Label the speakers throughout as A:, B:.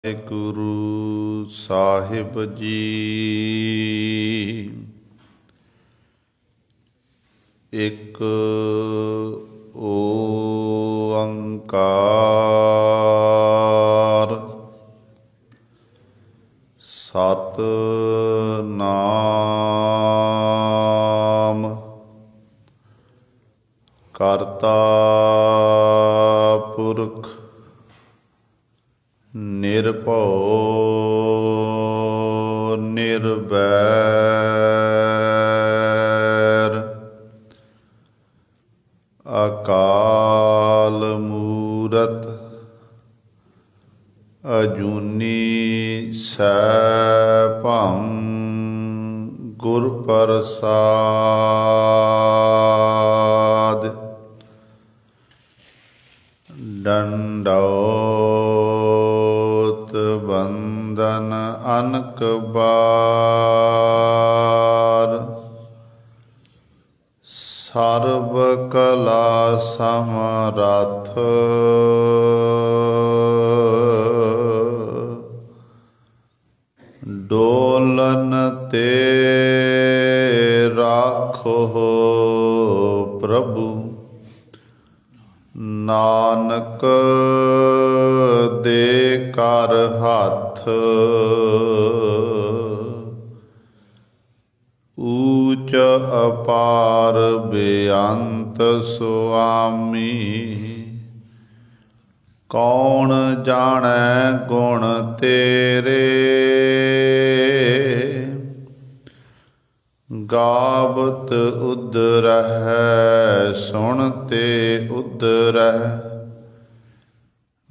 A: ਗੁਰੂ ਸਾਹਿਬ ਜੀ। ਇੱਕ ਓੰਕਾਰ ਸਤਿਨਾਮ ਕਰਤਾ ਪੁਰਖ ਨਿਰਭਉ ਨਿਰਵੈਰ ਅਕਾਲ ਮੂਰਤ ਅਜੂਨੀ ਸੈਭੰ ਗੁਰ ਪ੍ਰਸਾਦ। ਡੰਡੌਤ ਬੰਦਨ ਅਨਕ ਬਾਰ ਸਰਬ ਕਲਾ ਸਮਰੱਥ ਡੋਲਨ ਤੇ ਰਾਖੋ ਪ੍ਰਭੂ ਨਾਨਕ ਦੇ ਕਰ ਹੱਥ ਊਚ ਅਪਾਰ ਬੇਅੰਤ ਸੁਆਮੀ ਕੌਣ ਜਾਣੈ ਗੁਣ ਤੇਰੇ ਗਾਵਤ ਉਦਰਹਿ ਸੁਣਤੇ ਉਦਰਹਿ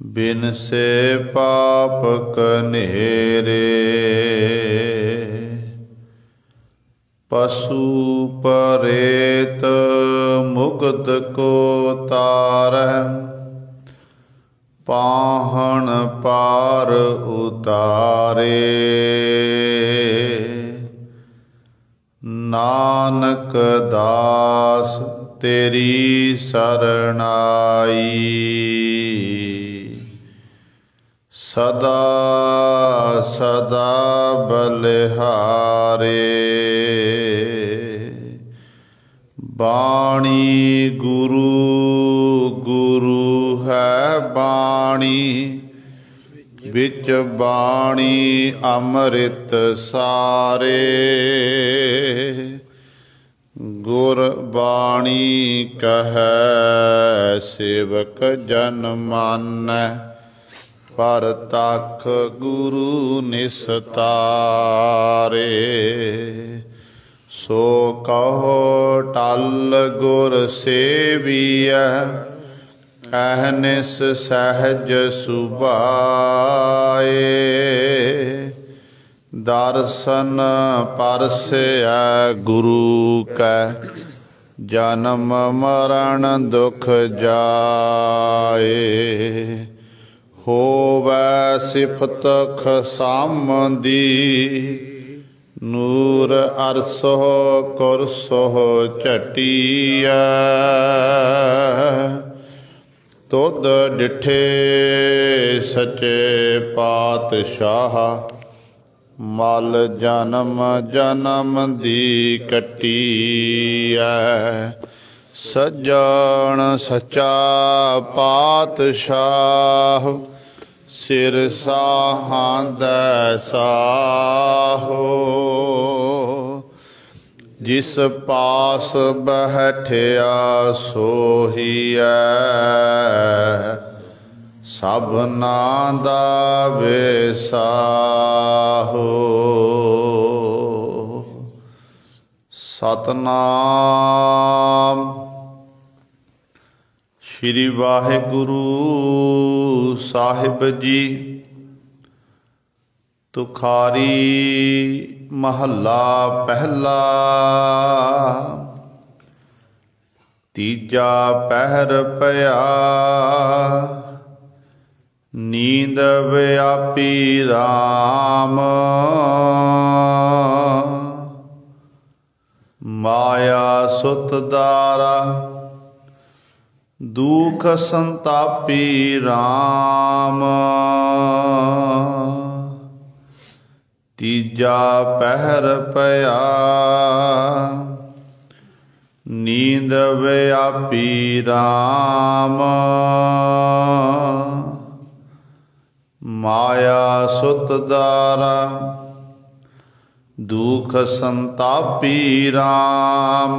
A: ਬਿਨਸੇ ਪਾਪ ਕਨੇਰੇ ਪਸ਼ੂ ਪਰੇਤ ਮੁਕਤ ਕੋ ਤਾਰਹਿ ਪਾਹਣ ਪਾਰ ਉਤਾਰੇ ਨਾਨਕ ਦਾਸ ਤੇਰੀ ਸਰਣਾਈ ਸਦਾ ਸਦਾ ਬਲਿਹਾਰੇ ਬਾਣੀ ਗੁਰੂ ਗੁਰੂ ਹੈ ਬਾਣੀ ਵਿੱਚ ਬਾਣੀ ਅੰਮ੍ਰਿਤ ਸਾਰੇ ਗੁਰ ਬਾਣੀ ਕਹੈ ਸੇਵਕ ਜਨ ਮਾਨੈ ਪਰਤਖ ਗੁਰੂ ਨਿਸਤਾਰੇ ਸੋ ਕਹੋ ਟਲ ਗੁਰ ਸੇਵੀਐ ਅਹਨਿਸ ਸਹਿਜ ਸੁਭਾਏ ਦਰਸ਼ਨ ਪਰਸੈ ਗੁਰੂ ਕੈ ਜਨਮ ਮਰਨ ਦੁਖ ਜਾਏ ਹੋਵੈ ਸਿਫਤ ਖਸਾਮਦੀ ਨੂਰ ਅਰਸੋ ਕੁਰਸੋ ਝਟੀਐ ਤੁਧ ਡਿਠੇ ਸੱਚੇ ਪਾਤਸ਼ਾਹ ਮਲ ਜਨਮ ਜਨਮ ਦੀ ਕੱਟੀਐ ਸੱਜਣ ਸੱਚਾ ਪਾਤਸ਼ਾਹ ਸਿਰ ਸਾਹਾਂਦੈ ਸਾਹੋ ਜਿਸ ਪਾਸ ਬੈਠਿਆ ਸੋਹੀਐ ਸਭਨਾਂ ਦਾ ਵੇਸਾਹੋ ਸਤਿਨਾਮ ਸ਼੍ਰੀ ਵਾਹਿਗੁਰੂ ਸਾਹਿਬ ਜੀ। ਤੁਖਾਰੀ ਮਹੱਲਾ ਪਹਿਲਾ। ਤੀਜਾ ਪਹਿਰ ਪਿਆ ਨੀਂਦ ਵਿਆਪੀ ਰਾਮ ਮਾਇਆ ਸੁਤ ਦਾਰਾ दुख संतापी राम। तीजा पहर पया नींद व्यापी राम। माया सुत दारा दुख संतापी राम।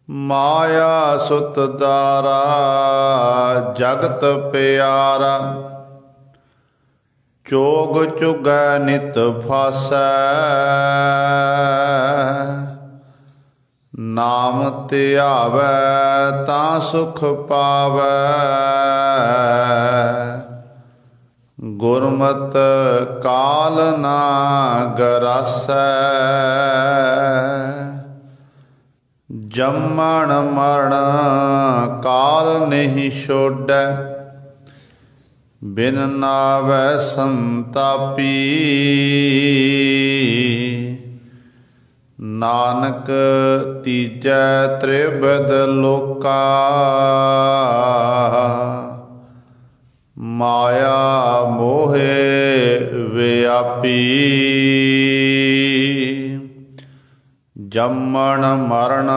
A: माया सुत दारा जगत प्यारा। चोग चुगै नित फासै नाम ध्यावै तां सुख पावै। गुरमत काल ना गरासै जम्मण मरण काल नहीं छोड़ै। बिन नावै संतापी नानक तीजै त्रिविध लोका। माया मोहे व्यापी जम्मण मरण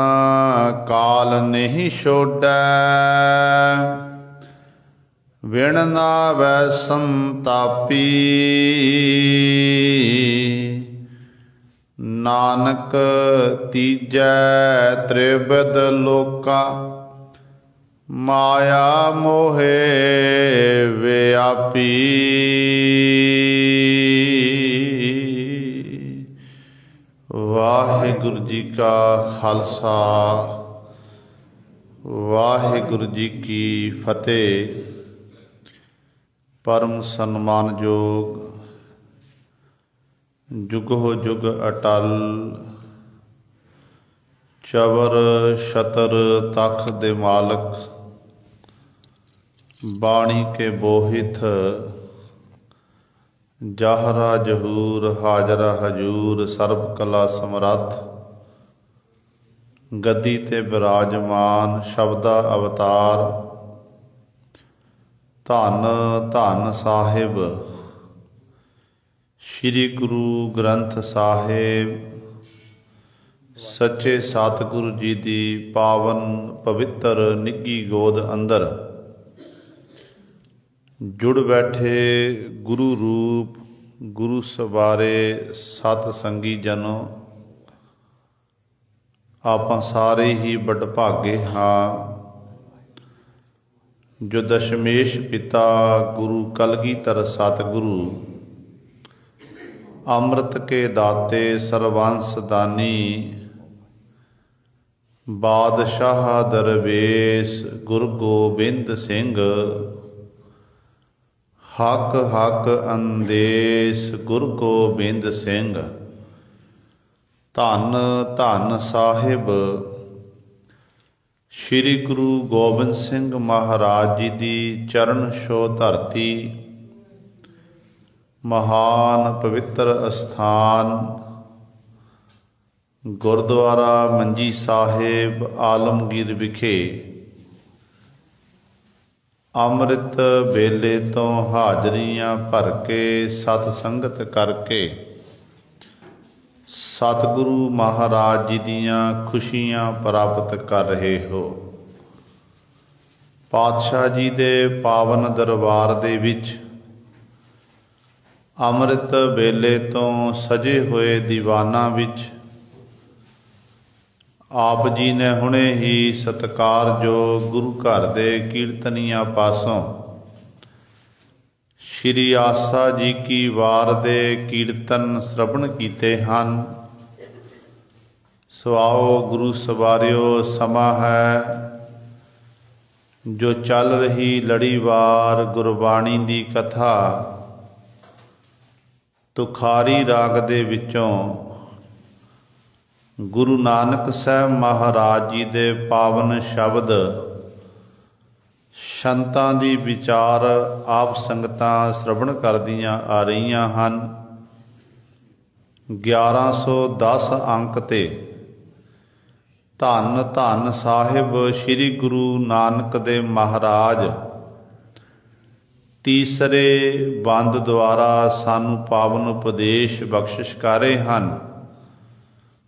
A: काल नहीं छोड़ै। बिन नावै संतापी नानक तीजै त्रिविध लोका। माया मोहे व्यापी। वाहिगुरु जी का खालसा वाहिगुरु जी की फतेह। परम सन्मानयोग जुगो जुग अटल चवर छतर तख दे मालक। बाणी के बोहित जाहरा जहूर हाजरा हजूर। सर्ब कला समरथ गद्दी ते विराजमान शब्दा अवतार। धन धन साहिब श्री गुरु ग्रंथ साहिब सच्चे सतगुरु जी दी पावन पवित्र निੱਘੀ गोद अंदर जुड़ बैठे गुरु रूप गुरु सवारे सत संगी जनों। आपां सारे ही बड़भागे हाँ जो दशमेश पिता गुरु कलगीधर सतगुरु अमृत के दाते सर्वंस दानी। बादशाह दरवेश गुरु गोबिंद सिंह। हक हक अंदेश गुरु गोबिंद सिंह। धन धन साहिब श्री गुरु गोबिंद सिंह महाराज जी की चरण छो धरती। महान पवित्र अस्थान गुरुद्वारा मंजी साहिब आलमगीर विखे अमृत वेले तो हाजरियां भर के सत संगत करके सतगुरु महाराज जी दियां खुशियां प्राप्त कर रहे हो। पातशाह जी दे पावन दरबार दे विच अमृत वेले तो सजे हुए दीवाना विच आप जी ने हुणे ही सत्कार जो गुरु घर दे कीर्तनिया पासों श्री आसा जी की वार दे कीर्तन श्रवण कीते हैं। सुआओ गुरु सवारियो समा है जो चल रही लड़ीवार गुरबाणी दी कथा तुखारी राग दे विचों गुरु नानक साहब महाराज जी दे पावन शब्द संतां दी विचार आप संगतां श्रवण करदियां आ रहीआं हन। 1110 अंक ते ਧੰਨ ਧੰਨ ਸਾਹਿਬ ਸ੍ਰੀ ਗੁਰੂ ਨਾਨਕ ਦੇਵ ਮਹਾਰਾਜ ਤੀਸਰੇ ਬੰਦ ਦੁਆਰਾ ਸਾਨੂੰ ਪਾਵਨ ਉਪਦੇਸ਼ ਬਖਸ਼ਿਸ਼ ਕਰ ਰਹੇ ਹਨ।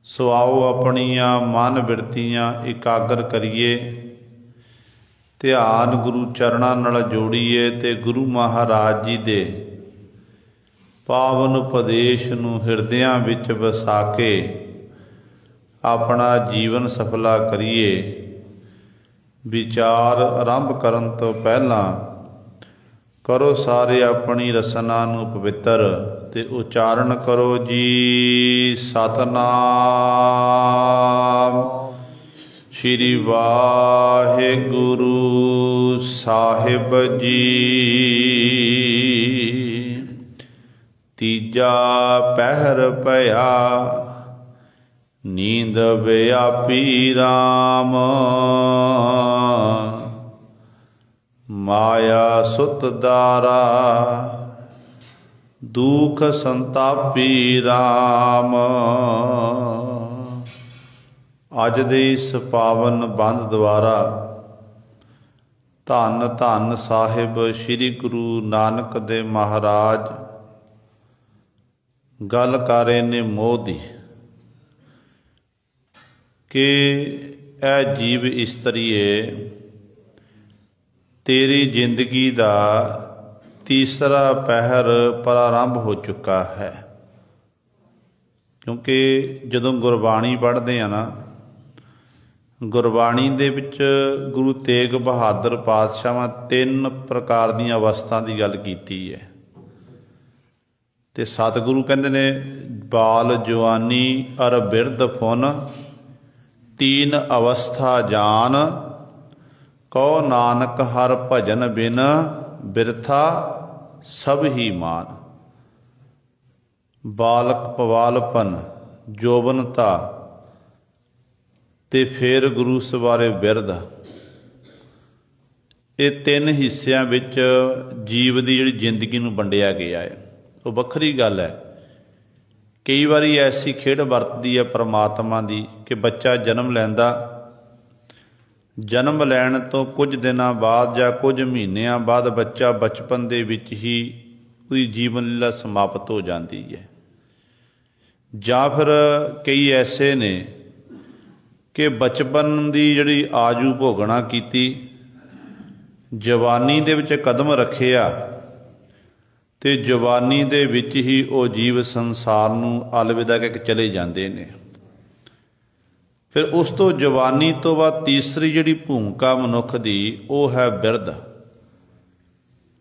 A: ਸੋ ਆਓ ਆਪਣੀਆਂ ਮਨ ਬਿਰਤੀਆਂ ਇਕਾਗਰ ਕਰੀਏ, ਧਿਆਨ ਗੁਰੂ ਚਰਨਾਂ ਨਾਲ ਜੋੜੀਏ ਤੇ ਗੁਰੂ ਮਹਾਰਾਜ ਜੀ ਦੇ ਪਾਵਨ ਉਪਦੇਸ਼ ਨੂੰ ਹਿਰਦਿਆਂ ਵਿੱਚ ਵਸਾ ਕੇ ਆਪਣਾ ਜੀਵਨ ਸਫਲਾ ਕਰੀਏ। ਵਿਚਾਰ ਆਰੰਭ ਕਰਨ ਤੋਂ ਪਹਿਲਾਂ ਕਰੋ ਸਾਰੇ ਆਪਣੀ ਰਸਨਾ ਨੂੰ ਪਵਿੱਤਰ ਤੇ ਉਚਾਰਨ ਕਰੋ ਜੀ ਸਤਨਾਮ ਸ੍ਰੀ ਵਾਹਿਗੁਰੂ ਸਾਹਿਬ ਜੀ। ਤੀਜਾ ਪਹਿਰ ਭਇਆ ਨੀਂਦ ਵਿਆਪੀ ਰਾਮ, ਮਾਇਆ ਸੁਤ ਦਾਰਾ ਦੁਖ ਸੰਤਾਪੀ ਰਾਮ। ਅੱਜ ਦੇ ਇਸ ਪਾਵਨ ਬੰਦ ਦੁਆਰਾ ਧੰਨ ਧੰਨ ਸਾਹਿਬ ਸ੍ਰੀ ਗੁਰੂ ਨਾਨਕ ਦੇਵ ਮਹਾਰਾਜ ਗੱਲ ਕਰ ਰਹੇ ਨੇ ਮੋਹ ਦੀ ਕਿ ਇਹ ਜੀਵ ਇਸਤਰੀਏ ਤੇਰੀ ਜ਼ਿੰਦਗੀ ਦਾ ਤੀਸਰਾ ਪਹਿਰ ਪ੍ਰਾਰੰਭ ਹੋ ਚੁੱਕਾ ਹੈ। ਕਿਉਂਕਿ ਜਦੋਂ ਗੁਰਬਾਣੀ ਪੜ੍ਹਦੇ ਆ ਨਾ, ਗੁਰਬਾਣੀ ਦੇ ਵਿੱਚ ਗੁਰੂ ਤੇਗ ਬਹਾਦਰ ਪਾਤਸ਼ਾਹਾਂ 3 ਪ੍ਰਕਾਰ ਦੀਆਂ ਅਵਸਥਾ ਦੀ ਗੱਲ ਕੀਤੀ ਹੈ। ਤੇ ਸਤਿਗੁਰੂ ਕਹਿੰਦੇ ਨੇ ਬਾਲ ਜਵਾਨੀ ਅਰ ਬਿਰਧ ਫੁਨ 3 ਅਵਸਥਾ ਜਾਨ, ਕਉ ਨਾਨਕ ਹਰ ਭਜਨ ਬਿਨ ਬਿਰਥਾ ਸਭ ਹੀ ਮਾਨ। ਬਾਲਕ ਪਵਾਲਪਨ ਜੋਬਨਤਾ ਤੇ ਫਿਰ ਗੁਰੂ ਸਵਾਰੇ ਬਿਰਧ, ਇਹ 3 ਹਿੱਸਿਆਂ ਵਿੱਚ ਜੀਵ ਦੀ ਜਿਹੜੀ ਜ਼ਿੰਦਗੀ ਨੂੰ ਵੰਡਿਆ ਗਿਆ ਹੈ। ਉਹ ਵੱਖਰੀ ਗੱਲ ਹੈ। ਕਈ ਵਾਰੀ ਐਸੀ ਖੇਡ ਵਰਤਦੀ ਹੈ ਪਰਮਾਤਮਾ ਦੀ ਕਿ ਬੱਚਾ ਜਨਮ ਲੈਂਦਾ, ਜਨਮ ਲੈਣ ਤੋਂ ਕੁਝ ਦਿਨਾਂ ਬਾਅਦ ਜਾਂ ਕੁਝ ਮਹੀਨਿਆਂ ਬਾਅਦ ਬੱਚਾ ਬਚਪਨ ਦੇ ਵਿੱਚ ਹੀ ਉਹਦੀ ਜੀਵਨ ਲੀਲਾ ਸਮਾਪਤ ਹੋ ਜਾਂਦੀ ਹੈ। ਜਾਂ ਫਿਰ ਕਈ ਐਸੇ ਨੇ ਕਿ ਬਚਪਨ ਦੀ ਜਿਹੜੀ ਆਜੂ ਭੋਗਣਾ ਕੀਤੀ, ਜਵਾਨੀ ਦੇ ਵਿੱਚ ਕਦਮ ਰੱਖਿਆ ਤੇ ਜਵਾਨੀ ਦੇ ਵਿੱਚ ਹੀ ਉਹ ਜੀਵ ਸੰਸਾਰ ਨੂੰ ਅਲਵਿਦਾ ਕਹਿ ਕੇ ਚਲੇ ਜਾਂਦੇ ਨੇ। ਫਿਰ ਉਸ ਤੋਂ ਜਵਾਨੀ ਤੋਂ ਬਾਅਦ ਤੀਸਰੀ ਜਿਹੜੀ ਭੂਮਿਕਾ ਮਨੁੱਖ ਦੀ ਉਹ ਹੈ ਬਿਰਧ।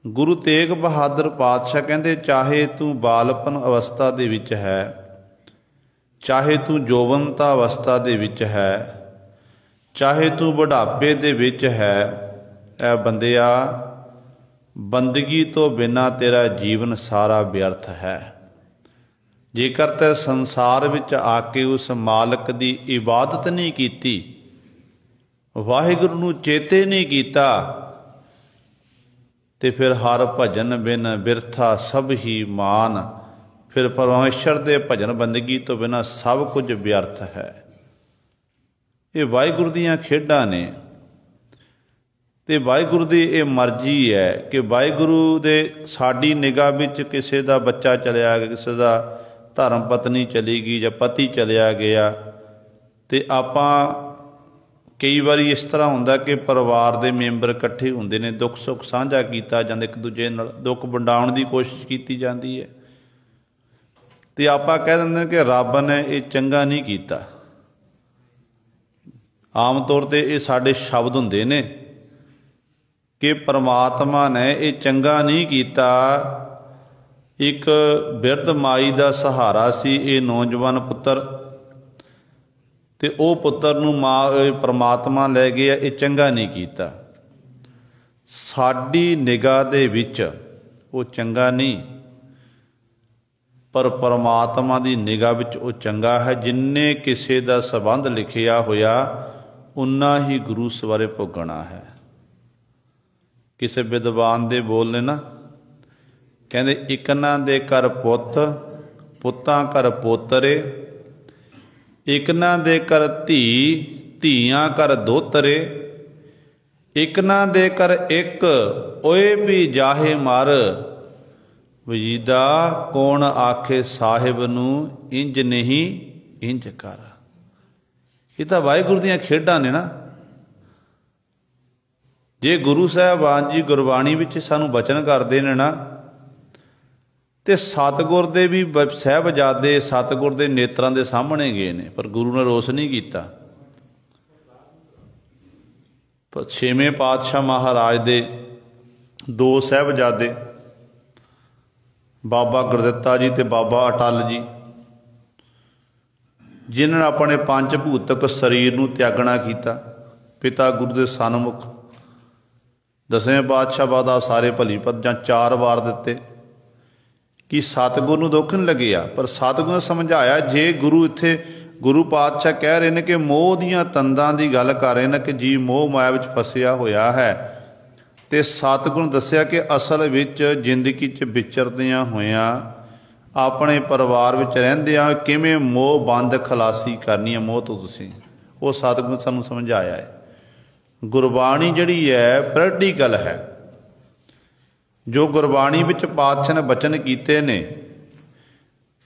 A: ਗੁਰੂ ਤੇਗ ਬਹਾਦਰ ਪਾਤਸ਼ਾਹ ਕਹਿੰਦੇ ਚਾਹੇ ਤੂੰ ਬਾਲਪਨ ਅਵਸਥਾ ਦੇ ਵਿੱਚ ਹੈ, ਚਾਹੇ ਤੂੰ ਜੋਵਨਤਾ ਅਵਸਥਾ ਦੇ ਵਿੱਚ ਹੈ, ਚਾਹੇ ਤੂੰ ਬੁਢਾਪੇ ਦੇ ਵਿੱਚ ਹੈ, ਐ ਬੰਦਿਆ ਬੰਦਗੀ ਤੋਂ ਬਿਨਾਂ ਤੇਰਾ ਜੀਵਨ ਸਾਰਾ ਵਿਅਰਥ ਹੈ। ਜੇਕਰ ਤੈਂ ਸੰਸਾਰ ਵਿੱਚ ਆ ਕੇ ਉਸ ਮਾਲਕ ਦੀ ਇਬਾਦਤ ਨਹੀਂ ਕੀਤੀ, ਵਾਹਿਗੁਰੂ ਨੂੰ ਚੇਤੇ ਨਹੀਂ ਕੀਤਾ, ਤੇ ਫਿਰ ਹਰ ਭਜਨ ਬਿਨ ਬਿਰਥਾ ਸਭ ਹੀ ਮਾਨ। ਫਿਰ ਪਰਮੇਸ਼ਰ ਦੇ ਭਜਨ ਬੰਦਗੀ ਤੋਂ ਬਿਨਾਂ ਸਭ ਕੁਝ ਵਿਅਰਥ ਹੈ। ਇਹ ਵਾਹਿਗੁਰੂ ਦੀਆਂ ਖੇਡਾਂ ਨੇ ਤੇ ਵਾਹਿਗੁਰੂ ਦੀ ਇਹ ਮਰਜ਼ੀ ਹੈ ਕਿ ਵਾਹਿਗੁਰੂ ਦੇ ਸਾਡੀ ਨਿਗਾਹ ਵਿੱਚ ਕਿਸੇ ਦਾ ਬੱਚਾ ਚਲਿਆ ਗਿਆ, ਕਿਸੇ ਦਾ ਧਰਮ ਪਤਨੀ ਚਲੀ ਗਈ ਜਾਂ ਪਤੀ ਚਲਿਆ ਗਿਆ, ਤੇ ਆਪਾਂ ਕਈ ਵਾਰੀ ਇਸ ਤਰ੍ਹਾਂ ਹੁੰਦਾ ਕਿ ਪਰਿਵਾਰ ਦੇ ਮੈਂਬਰ ਇਕੱਠੇ ਹੁੰਦੇ ਨੇ, ਦੁੱਖ ਸੁੱਖ ਸਾਂਝਾ ਕੀਤਾ ਜਾਂਦਾ, ਇੱਕ ਦੂਜੇ ਨਾਲ ਦੁੱਖ ਵੰਡਾਉਣ ਦੀ ਕੋਸ਼ਿਸ਼ ਕੀਤੀ ਜਾਂਦੀ ਹੈ, ਤੇ ਆਪਾਂ ਕਹਿ ਦਿੰਦੇ ਹਾਂ ਕਿ ਰੱਬ ਨੇ ਇਹ ਚੰਗਾ ਨਹੀਂ ਕੀਤਾ। ਆਮ ਤੌਰ 'ਤੇ ਇਹ ਸਾਡੇ ਸ਼ਬਦ ਹੁੰਦੇ ਨੇ ਕਿ ਪਰਮਾਤਮਾ ਨੇ ਇਹ ਚੰਗਾ ਨਹੀਂ ਕੀਤਾ। ਇੱਕ ਬਿਰਧ ਮਾਈ ਦਾ ਸਹਾਰਾ ਸੀ ਇਹ ਨੌਜਵਾਨ ਪੁੱਤਰ, ਤੇ ਉਹ ਪੁੱਤਰ ਨੂੰ ਪਰਮਾਤਮਾ ਲੈ ਗਿਆ, ਇਹ ਚੰਗਾ ਨਹੀਂ ਕੀਤਾ। ਸਾਡੀ ਨਿਗਾਹ ਦੇ ਵਿੱਚ ਉਹ ਚੰਗਾ ਨਹੀਂ, ਪਰ ਪਰਮਾਤਮਾ ਦੀ ਨਿਗਾਹ ਵਿੱਚ ਉਹ ਚੰਗਾ ਹੈ। ਜਿੰਨੇ ਕਿਸੇ ਦਾ ਸੰਬੰਧ ਲਿਖਿਆ ਹੋਇਆ ਉਨਾ ਹੀ ਗੁਰੂ ਸਵਾਰੇ ਭੋਗਣਾ ਹੈ। ਕਿਸੇ ਵਿਦਵਾਨ ਦੇ ਬੋਲ ਨੇ ਨਾ, ਕਹਿੰਦੇ ਇਕਨਾਂ ਦੇ ਘਰ ਪੁੱਤ, ਪੁੱਤਾਂ ਘਰ ਪੋਤਰੇ, ਇਕਨਾਂ ਦੇ ਘਰ ਧੀ, ਧੀਆਂ ਕਰ ਦੋਤਰੇ, ਇਕ ਨਾ ਦੇ ਕਰ ਇੱਕ, ਓਏ ਵੀ ਜਾਹੇ ਮਰ। ਵਜੀਦਾ ਕੌਣ ਆਖੇ ਸਾਹਿਬ ਨੂੰ, ਇੰਜ ਨਹੀਂ ਇੰਜ ਕਰ। ਇਹ ਤਾਂ ਵਾਹਿਗੁਰੂ ਦੀਆਂ ਖੇਡਾਂ ਨੇ ਨਾ। ਜੇ ਗੁਰੂ ਸਾਹਿਬਾਨ ਜੀ ਗੁਰਬਾਣੀ ਵਿੱਚ ਸਾਨੂੰ ਬਚਨ ਕਰਦੇ ਨੇ ਨਾ, ਤੇ ਸਤਿਗੁਰ ਦੇ ਵੀ ਸਾਹਿਬਜ਼ਾਦੇ ਸਤਿਗੁਰ ਦੇ ਨੇਤਰਾਂ ਦੇ ਸਾਹਮਣੇ ਗਏ ਨੇ, ਪਰ ਗੁਰੂ ਨੇ ਰੋਸ ਨਹੀਂ ਕੀਤਾ। ਪਰ ਛੇਵੇਂ ਪਾਤਸ਼ਾਹ ਮਹਾਰਾਜ ਦੇ ਦੋ ਸਾਹਿਬਜ਼ਾਦੇ ਬਾਬਾ ਗੁਰਦਿੱਤਾ ਜੀ ਤੇ ਬਾਬਾ ਅਟਲ ਜੀ, ਜਿਨ੍ਹਾਂ ਨੇ ਆਪਣੇ ਪੰਜ ਭੂਤਕ ਸਰੀਰ ਨੂੰ ਤਿਆਗਣਾ ਕੀਤਾ, ਪਿਤਾ ਗੁਰੂ ਦੇ ਸਨਮੁਖ ਦਸਵੇਂ ਪਾਤਸ਼ਾਹ ਬਾਦਾ ਸਾਰੇ ਭਲੀ ਪਦ ਜਾਂ 4 ਵਾਰ ਦਿੱਤੇ ਕਿ ਸਤਿਗੁਰ ਨੂੰ ਦੁੱਖ ਨਹੀਂ ਲੱਗਿਆ। ਪਰ ਸਤਿਗੁਰ ਨੇ ਸਮਝਾਇਆ, ਜੇ ਗੁਰੂ ਇੱਥੇ ਗੁਰੂ ਪਾਤਸ਼ਾਹ ਕਹਿ ਰਹੇ ਨੇ ਕਿ ਮੋਹ ਦੀਆਂ ਤੰਦਾਂ ਦੀ ਗੱਲ ਕਰ ਰਹੇ ਨੇ ਕਿ ਜੀ ਮੋਹ ਮਾਇਆ ਵਿੱਚ ਫਸਿਆ ਹੋਇਆ ਹੈ, ਤੇ ਸਤਿਗੁਰ ਨੇ ਦੱਸਿਆ ਕਿ ਅਸਲ ਵਿੱਚ ਜ਼ਿੰਦਗੀ 'ਚ ਵਿਚਰਦਿਆਂ ਹੋਇਆਂ ਆਪਣੇ ਪਰਿਵਾਰ ਵਿੱਚ ਰਹਿੰਦਿਆਂ ਕਿਵੇਂ ਮੋਹ ਬੰਦ ਖਲਾਸੀ ਕਰਨੀ ਹੈ ਮੋਹ ਤੋਂ ਤੁਸੀਂ, ਉਹ ਸਤਿਗੁਰ ਨੇ ਸਾਨੂੰ ਸਮਝਾਇਆ ਹੈ। ਗੁਰਬਾਣੀ ਜਿਹੜੀ ਹੈ ਪ੍ਰੈਕਟੀਕਲ ਹੈ। ਜੋ ਗੁਰਬਾਣੀ ਵਿੱਚ ਪਾਤਸ਼ਾਹ ਨੇ ਬਚਨ ਕੀਤੇ ਨੇ,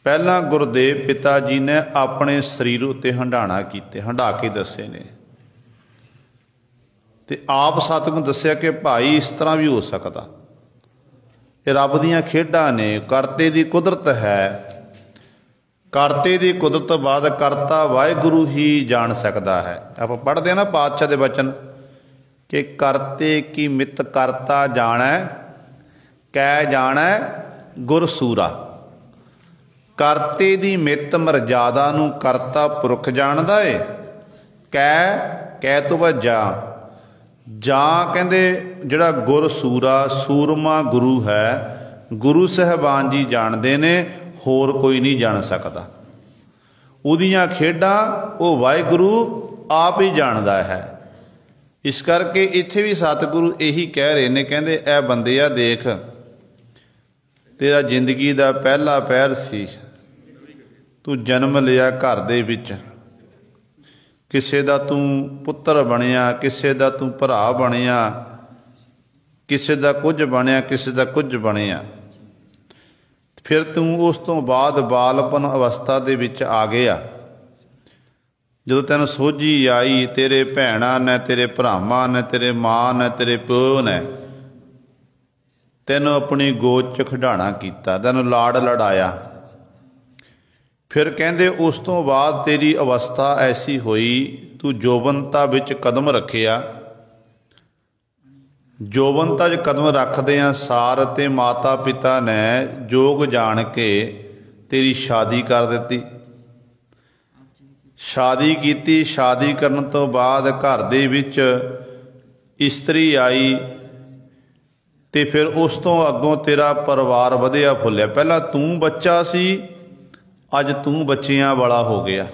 A: ਪਹਿਲਾਂ ਗੁਰਦੇਵ ਪਿਤਾ ਜੀ ਨੇ ਆਪਣੇ ਸਰੀਰ ਉੱਤੇ ਹੰਢਾਣਾ ਕੀਤੇ, ਹੰਢਾ ਕੇ ਦੱਸੇ ਨੇ, ਤੇ ਆਪ ਸਤਿਗੁਰ ਦੱਸਿਆ ਕਿ ਭਾਈ ਇਸ ਤਰ੍ਹਾਂ ਵੀ ਹੋ ਸਕਦਾ। ਇਹ ਰੱਬ ਦੀਆਂ ਖੇਡਾਂ ਨੇ, ਕਰਤੇ ਦੀ ਕੁਦਰਤ ਹੈ। ਕਰਤੇ ਦੀ ਕੁਦਰਤ ਤੋਂ ਬਾਅਦ ਕਰਤਾ ਵਾਹਿਗੁਰੂ ਹੀ ਜਾਣ ਸਕਦਾ ਹੈ। ਆਪਾਂ ਪੜ੍ਹਦੇ ਹਾਂ ਨਾ ਪਾਤਸ਼ਾਹ ਦੇ ਬਚਨ ਕਿ ਕਰਤੇ ਕੀ ਮਿਤ ਕਰਤਾ ਜਾਣੈ, ਕੈ ਜਾਣੈ ਗੁਰ ਸੂਰਾ। ਕਰਤੇ ਦੀ ਮਿੱਤ ਮਰਜ਼ਾਦਾ ਨੂੰ ਕਰਤਾ ਪੁਰਖ ਜਾਣਦਾ ਏ। ਕੈ ਤੋਂ ਬਾਅਦ ਜਾਂ ਕਹਿੰਦੇ ਜਿਹੜਾ ਗੁਰ ਸੂਰਾ, ਸੂਰਮਾ ਗੁਰੂ ਹੈ, ਗੁਰੂ ਸਾਹਿਬਾਨ ਜੀ ਜਾਣਦੇ ਨੇ, ਹੋਰ ਕੋਈ ਨਹੀਂ ਜਾਣ ਸਕਦਾ। ਉਹਦੀਆਂ ਖੇਡਾਂ ਉਹ ਵਾਹਿਗੁਰੂ ਆਪ ਹੀ ਜਾਣਦਾ ਹੈ। ਇਸ ਕਰਕੇ ਇੱਥੇ ਵੀ ਸਤਿਗੁਰੂ ਇਹੀ ਕਹਿ ਰਹੇ ਨੇ, ਕਹਿੰਦੇ ਇਹ ਬੰਦਿਆ ਦੇਖ, ਤੇਰਾ ਜ਼ਿੰਦਗੀ ਦਾ ਪਹਿਲਾ ਪਹਿਰ ਸੀ, ਤੂੰ ਜਨਮ ਲਿਆ ਘਰ ਦੇ ਵਿੱਚ, ਕਿਸੇ ਦਾ ਤੂੰ ਪੁੱਤਰ ਬਣਿਆ, ਕਿਸੇ ਦਾ ਤੂੰ ਭਰਾ ਬਣਿਆ, ਕਿਸੇ ਦਾ ਕੁਝ ਬਣਿਆ, ਕਿਸੇ ਦਾ ਕੁਝ ਬਣਿਆ। ਫਿਰ ਤੂੰ ਉਸ ਤੋਂ ਬਾਅਦ ਬਾਲਪਨ ਅਵਸਥਾ ਦੇ ਵਿੱਚ ਆ ਗਿਆ। ਜਦੋਂ ਤੈਨੂੰ ਸੋਝੀ ਆਈ, ਤੇਰੇ ਭੈਣਾਂ ਨੇ, ਤੇਰੇ ਭਰਾਵਾਂ ਨੇ, ਤੇਰੇ ਮਾਂ ਨੇ, ਤੇਰੇ ਪਿਓ ਨੇ ਤੈਨੂੰ ਆਪਣੀ ਗੋਦ 'ਚ ਖਿਡਾਣਾ ਕੀਤਾ, ਤੈਨੂੰ ਲਾਡ ਲੜਾਇਆ। ਫਿਰ ਕਹਿੰਦੇ ਉਸ ਤੋਂ ਬਾਅਦ ਤੇਰੀ ਅਵਸਥਾ ਐਸੀ ਹੋਈ, ਤੂੰ ਜੋਬਨਤਾ ਵਿੱਚ ਕਦਮ ਰੱਖਿਆ। ਜੋਬਨਤਾ 'ਚ ਕਦਮ ਰੱਖਦਿਆਂ ਸਾਰ ਤੇ ਮਾਤਾ ਪਿਤਾ ਨੇ ਜੋਗ ਜਾਣ ਕੇ ਤੇਰੀ ਸ਼ਾਦੀ ਕਰ ਦਿੱਤੀ। ਸ਼ਾਦੀ ਕੀਤੀ। ਸ਼ਾਦੀ ਕਰਨ ਤੋਂ ਬਾਅਦ ਘਰ ਦੇ ਵਿੱਚ ਇਸਤਰੀ ਆਈ, ਤੇ ਫਿਰ ਉਸ ਤੋਂ ਅੱਗੋਂ ਤੇਰਾ ਪਰਿਵਾਰ ਵਧਿਆ ਫੁੱਲਿਆ। ਪਹਿਲਾਂ ਤੂੰ ਬੱਚਾ ਸੀ, ਅੱਜ ਤੂੰ ਬੱਚਿਆਂ ਵਾਲਾ ਹੋ ਗਿਆ।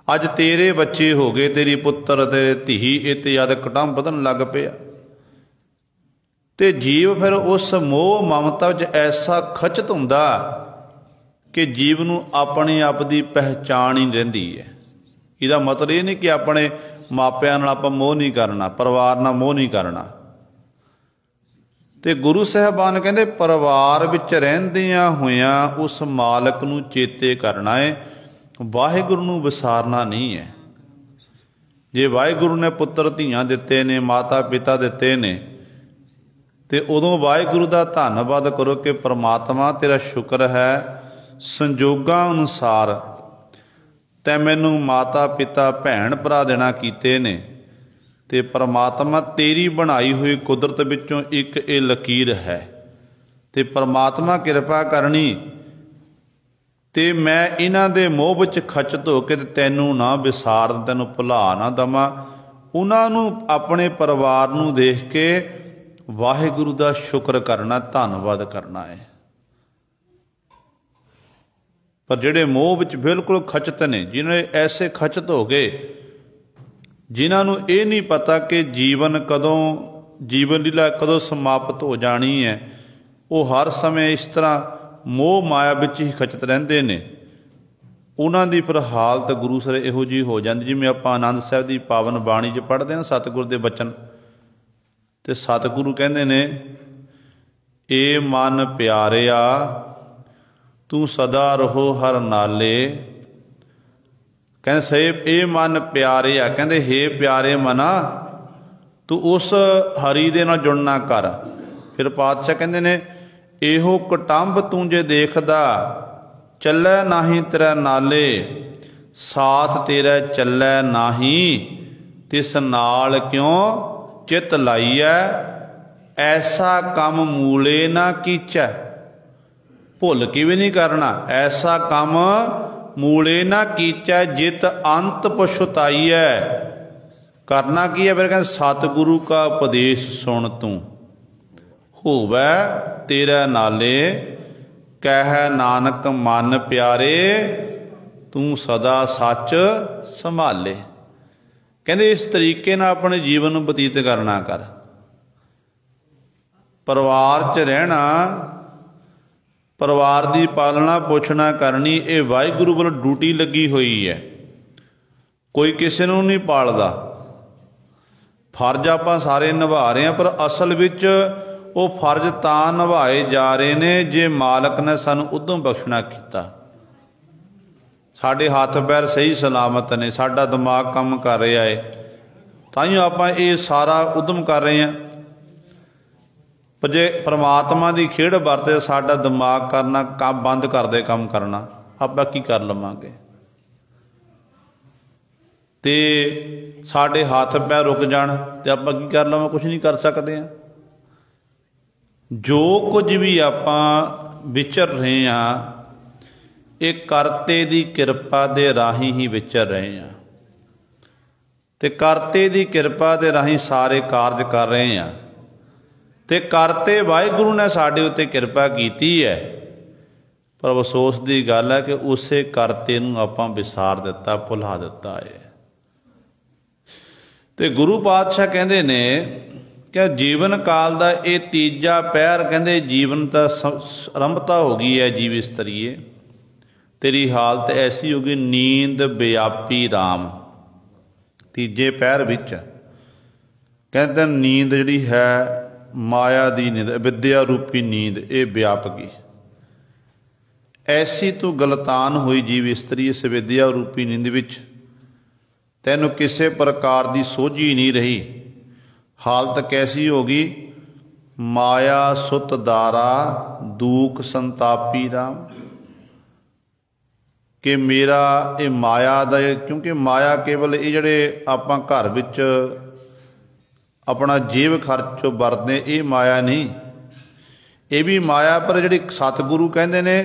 A: ਅੱਜ ਤੇਰੇ ਬੱਚੇ ਹੋ ਗਏ, ਤੇਰੀ ਪੁੱਤਰ, ਤੇਰੇ ਧੀ, ਇਤਿਆਦਿ ਕੁਟੁੰਬ ਵਧਣ ਲੱਗ ਪਿਆ। ਤੇ ਜੀਵ ਫਿਰ ਉਸ ਮੋਹ ਮਮਤਾ ਵਿੱਚ ਐਸਾ ਖਚਤ ਹੁੰਦਾ ਕਿ ਜੀਵ ਨੂੰ ਆਪਣੇ ਆਪ ਦੀ ਪਹਿਚਾਣ ਹੀ ਨਹੀਂ ਰਹਿੰਦੀ ਹੈ। ਇਹਦਾ ਮਤਲਬ ਇਹ ਨਹੀਂ ਕਿ ਆਪਣੇ ਮਾਪਿਆਂ ਨਾਲ ਆਪਾਂ ਮੋਹ ਨਹੀਂ ਕਰਨਾ, ਪਰਿਵਾਰ ਨਾਲ ਮੋਹ ਨਹੀਂ ਕਰਨਾ। ਤੇ ਗੁਰੂ ਸਾਹਿਬਾਨ ਕਹਿੰਦੇ ਪਰਿਵਾਰ ਵਿੱਚ ਰਹਿੰਦਿਆਂ ਹੋਇਆਂ ਉਸ ਮਾਲਕ ਨੂੰ ਚੇਤੇ ਕਰਨਾ ਹੈ, ਵਾਹਿਗੁਰੂ ਨੂੰ ਵਿਸਾਰਨਾ ਨਹੀਂ ਹੈ। ਜੇ ਵਾਹਿਗੁਰੂ ਨੇ ਪੁੱਤਰ ਧੀਆਂ ਦਿੱਤੇ ਨੇ, ਮਾਤਾ ਪਿਤਾ ਦਿੱਤੇ ਨੇ, ਤੇ ਉਦੋਂ ਵਾਹਿਗੁਰੂ ਦਾ ਧੰਨਵਾਦ ਕਰੋ ਕਿ ਪ੍ਰਮਾਤਮਾ ਤੇਰਾ ਸ਼ੁਕਰ ਹੈ, ਸੰਜੋਗਾਂ ਅਨੁਸਾਰ ਤੈਂ ਮੈਨੂੰ ਮਾਤਾ ਪਿਤਾ ਭੈਣ ਭਰਾ ਦੇਣਾ ਕੀਤੇ ਨੇ, ਤੇ ਪ੍ਰਮਾਤਮਾ ਤੇਰੀ ਬਣਾਈ ਹੋਈ ਕੁਦਰਤ ਵਿੱਚੋਂ ਇੱਕ ਇਹ ਲਕੀਰ ਹੈ, ਤੇ ਪ੍ਰਮਾਤਮਾ ਕਿਰਪਾ ਕਰਨੀ ਤੇ ਮੈਂ ਇਹਨਾਂ ਦੇ ਮੋਹ ਵਿੱਚ ਖਚਤ ਹੋ ਕੇ ਤੇ ਤੈਨੂੰ ਨਾ ਵਿਸਾਰ, ਤੈਨੂੰ ਭੁਲਾ ਨਾ ਦੇਵਾਂ। ਉਹਨਾਂ ਨੂੰ, ਆਪਣੇ ਪਰਿਵਾਰ ਨੂੰ ਦੇਖ ਕੇ ਵਾਹਿਗੁਰੂ ਦਾ ਸ਼ੁਕਰ ਕਰਨਾ, ਧੰਨਵਾਦ ਕਰਨਾ ਹੈ। ਪਰ ਜਿਹੜੇ ਮੋਹ ਵਿੱਚ ਬਿਲਕੁਲ ਖਚਤ ਨੇ, ਜਿਹਨੇ ਐਸੇ ਖਚਤ ਹੋ ਗਏ ਜਿਨ੍ਹਾਂ ਨੂੰ ਇਹ ਨਹੀਂ ਪਤਾ ਕਿ ਜੀਵਨ ਕਦੋਂ, ਜੀਵਨ ਲੀਲਾ ਕਦੋਂ ਸਮਾਪਤ ਹੋ ਜਾਣੀ ਹੈ, ਉਹ ਹਰ ਸਮੇਂ ਇਸ ਤਰ੍ਹਾਂ ਮੋਹ ਮਾਇਆ ਵਿੱਚ ਹੀ ਖਚਤ ਰਹਿੰਦੇ ਨੇ। ਉਹਨਾਂ ਦੀ ਫਿਰ ਹਾਲਤ ਗੁਰੂ ਸਰ ਇਹੋ ਜਿਹੀ ਹੋ ਜਾਂਦੀ, ਜਿਵੇਂ ਆਪਾਂ ਆਨੰਦ ਸਾਹਿਬ ਦੀ ਪਾਵਨ ਬਾਣੀ 'ਚ ਪੜ੍ਹਦੇ ਹਾਂ ਸਤਿਗੁਰ ਦੇ ਬਚਨ, ਤੇ ਸਤਿਗੁਰੂ ਕਹਿੰਦੇ ਨੇ, ਏ ਮਨ ਪਿਆਰਿਆ ਤੂੰ ਸਦਾ ਰਹੋ ਹਰ ਨਾਲੇ। ਕਹਿੰਦੇ ਸੇ ਇਹ ਮਨ ਪਿਆਰਿਆ, ਕਹਿੰਦੇ ਹੇ ਪਿਆਰੇ ਮਨਾ ਤੂੰ ਉਸ ਹਰੀ ਦੇ ਨਾਲ ਜੁੜਨਾ ਕਰ। ਫਿਰ ਪਾਤਸ਼ਾਹ ਕਹਿੰਦੇ ਨੇ, ਇਹੋ ਕੁਟੰਬ ਤੂੰ ਜੇ ਦੇਖਦਾ ਚੱਲੈ ਨਾਹੀਂ ਤੇਰਾ ਨਾਲੇ, ਸਾਥ ਤੇਰਾ ਚੱਲੈ ਨਾਹੀਂ ਤਿਸ ਨਾਲ ਕਿਉਂ ਚਿੱਤ ਲਾਈਐ, ਐਸਾ ਕੰਮ ਮੂਲੇ ਨਾ ਕੀਚੈ। ਭੁੱਲ ਕੇ ਵੀ ਨਹੀਂ ਕਰਨਾ, ਐਸਾ ਕੰਮ ਮੂਲੇ ਨਾ ਕੀਚੈ ਜਿਤ ਅੰਤ ਪਛੁਤਾਈਐ। ਕਰਨਾ ਕੀ ਹੈ ਫਿਰ? ਕਹਿੰਦੇ ਸਤਿਗੁਰੂ ਕਾ ਉਪਦੇਸ਼ ਸੁਣ ਤੂੰ, ਹੋਵੈ ਤੇਰਾ ਨਾਲੇ, ਕਹਿ ਨਾਨਕ ਮਨ ਪਿਆਰੇ ਤੂੰ ਸਦਾ ਸੱਚ ਸੰਭਾਲੇ। ਕਹਿੰਦੇ ਇਸ ਤਰੀਕੇ ਨਾਲ ਆਪਣੇ ਜੀਵਨ ਨੂੰ ਬਤੀਤ ਕਰਨਾ ਕਰ। ਪਰਿਵਾਰ 'ਚ ਰਹਿਣਾ, ਪਰਿਵਾਰ ਦੀ ਪਾਲਣਾ ਪੋਸ਼ਣਾ ਕਰਨੀ, ਇਹ ਵਾਹਿਗੁਰੂ ਵੱਲੋਂ ਡਿਊਟੀ ਲੱਗੀ ਹੋਈ ਹੈ। ਕੋਈ ਕਿਸੇ ਨੂੰ ਨਹੀਂ ਪਾਲਦਾ, ਫਰਜ਼ ਆਪਾਂ ਸਾਰੇ ਨਿਭਾ ਰਹੇ ਹਾਂ, ਪਰ ਅਸਲ ਵਿੱਚ ਉਹ ਫਰਜ਼ ਤਾਂ ਨਿਭਾਏ ਜਾ ਰਹੇ ਨੇ ਜੇ ਮਾਲਕ ਨੇ ਸਾਨੂੰ ਉਦਮ ਬਖਸ਼ਣਾ ਕੀਤਾ। ਸਾਡੇ ਹੱਥ ਪੈਰ ਸਹੀ ਸਲਾਮਤ ਨੇ, ਸਾਡਾ ਦਿਮਾਗ ਕੰਮ ਕਰ ਰਿਹਾ ਹੈ, ਤਾਂ ਹੀ ਆਪਾਂ ਇਹ ਸਾਰਾ ਉਦਮ ਕਰ ਰਹੇ ਹਾਂ। ਪਰ ਜੇ ਪਰਮਾਤਮਾ ਦੀ ਖੇਡ ਵਰਤੇ ਸਾਡਾ ਦਿਮਾਗ ਕਰਨਾ ਕੰਮ ਬੰਦ ਕਰਦੇ ਕੰਮ ਕਰਨਾ, ਆਪਾਂ ਕੀ ਕਰ ਲਵਾਂਗੇ? ਤੇ ਸਾਡੇ ਹੱਥ ਪੈਰ ਰੁਕ ਜਾਣ ਤੇ ਆਪਾਂ ਕੀ ਕਰ ਲਵਾਂ? ਕੁਛ ਨਹੀਂ ਕਰ ਸਕਦੇ ਹਾਂ। ਜੋ ਕੁਝ ਵੀ ਆਪਾਂ ਵਿਚਰ ਰਹੇ ਹਾਂ, ਇਹ ਕਰਤੇ ਦੀ ਕਿਰਪਾ ਦੇ ਰਾਹੀਂ ਹੀ ਵਿਚਰ ਰਹੇ ਹਾਂ, ਤੇ ਕਰਤੇ ਦੀ ਕਿਰਪਾ ਦੇ ਰਾਹੀਂ ਸਾਰੇ ਕਾਰਜ ਕਰ ਰਹੇ ਹਾਂ, ਤੇ ਕਰਤੇ ਵਾਹਿਗੁਰੂ ਨੇ ਸਾਡੇ ਉੱਤੇ ਕਿਰਪਾ ਕੀਤੀ ਹੈ। ਪਰ ਅਫਸੋਸ ਦੀ ਗੱਲ ਹੈ ਕਿ ਉਸੇ ਕਰਤੇ ਨੂੰ ਆਪਾਂ ਵਿਸਾਰ ਦਿੱਤਾ, ਭੁਲਾ ਦਿੱਤਾ ਹੈ। ਤੇ ਗੁਰੂ ਪਾਤਸ਼ਾਹ ਕਹਿੰਦੇ ਨੇ ਕਿ ਜੀਵਨ ਕਾਲ ਦਾ ਇਹ ਤੀਜਾ ਪਹਿਰ, ਕਹਿੰਦੇ ਜੀਵਨ ਤਾਂ ਆਰੰਭਤਾ ਹੋ ਗਈ ਹੈ। ਜੀਵ ਇਸਤਰੀਏ ਤੇਰੀ ਹਾਲਤ ਐਸੀ ਹੋ ਗਈ, ਨੀਂਦ ਵਿਆਪੀ ਰਾਮ। ਤੀਜੇ ਪਹਿਰ ਵਿੱਚ ਕਹਿੰਦੇ ਨੀਂਦ ਜਿਹੜੀ ਹੈ ਮਾਇਆ ਦੀ ਨੀਂਦ, ਵਿਦਿਆ ਰੂਪੀ ਨੀਂਦ, ਇਹ ਵਿਆਪ ਗਈ। ਐਸੀ ਤੂੰ ਗਲਤਾਨ ਹੋਈ ਜੀਵ ਇਸਤਰੀ, ਇਸ ਵਿਦਿਆ ਰੂਪੀ ਨੀਂਦ ਵਿੱਚ ਤੈਨੂੰ ਕਿਸੇ ਪ੍ਰਕਾਰ ਦੀ ਸੋਝੀ ਨਹੀਂ ਰਹੀ। ਹਾਲਤ ਕੈਸੀ ਹੋ ਗਈ? ਮਾਇਆ ਸੁਤ ਦਾਰਾ ਦੂਖ ਸੰਤਾਪੀ ਰਾਮ। ਕਿ ਮੇਰਾ ਇਹ ਮਾਇਆ ਦਾ, ਕਿਉਂਕਿ ਮਾਇਆ ਕੇਵਲ ਇਹ ਜਿਹੜੇ ਆਪਾਂ ਘਰ ਵਿੱਚ ਆਪਣਾ ਜੇਬ ਖਰਚੋਂ ਵਰਤਦੇ, ਇਹ ਮਾਇਆ ਨਹੀਂ, ਇਹ ਵੀ ਮਾਇਆ। ਪਰ ਜਿਹੜੀ ਸਤਿਗੁਰੂ ਕਹਿੰਦੇ ਨੇ,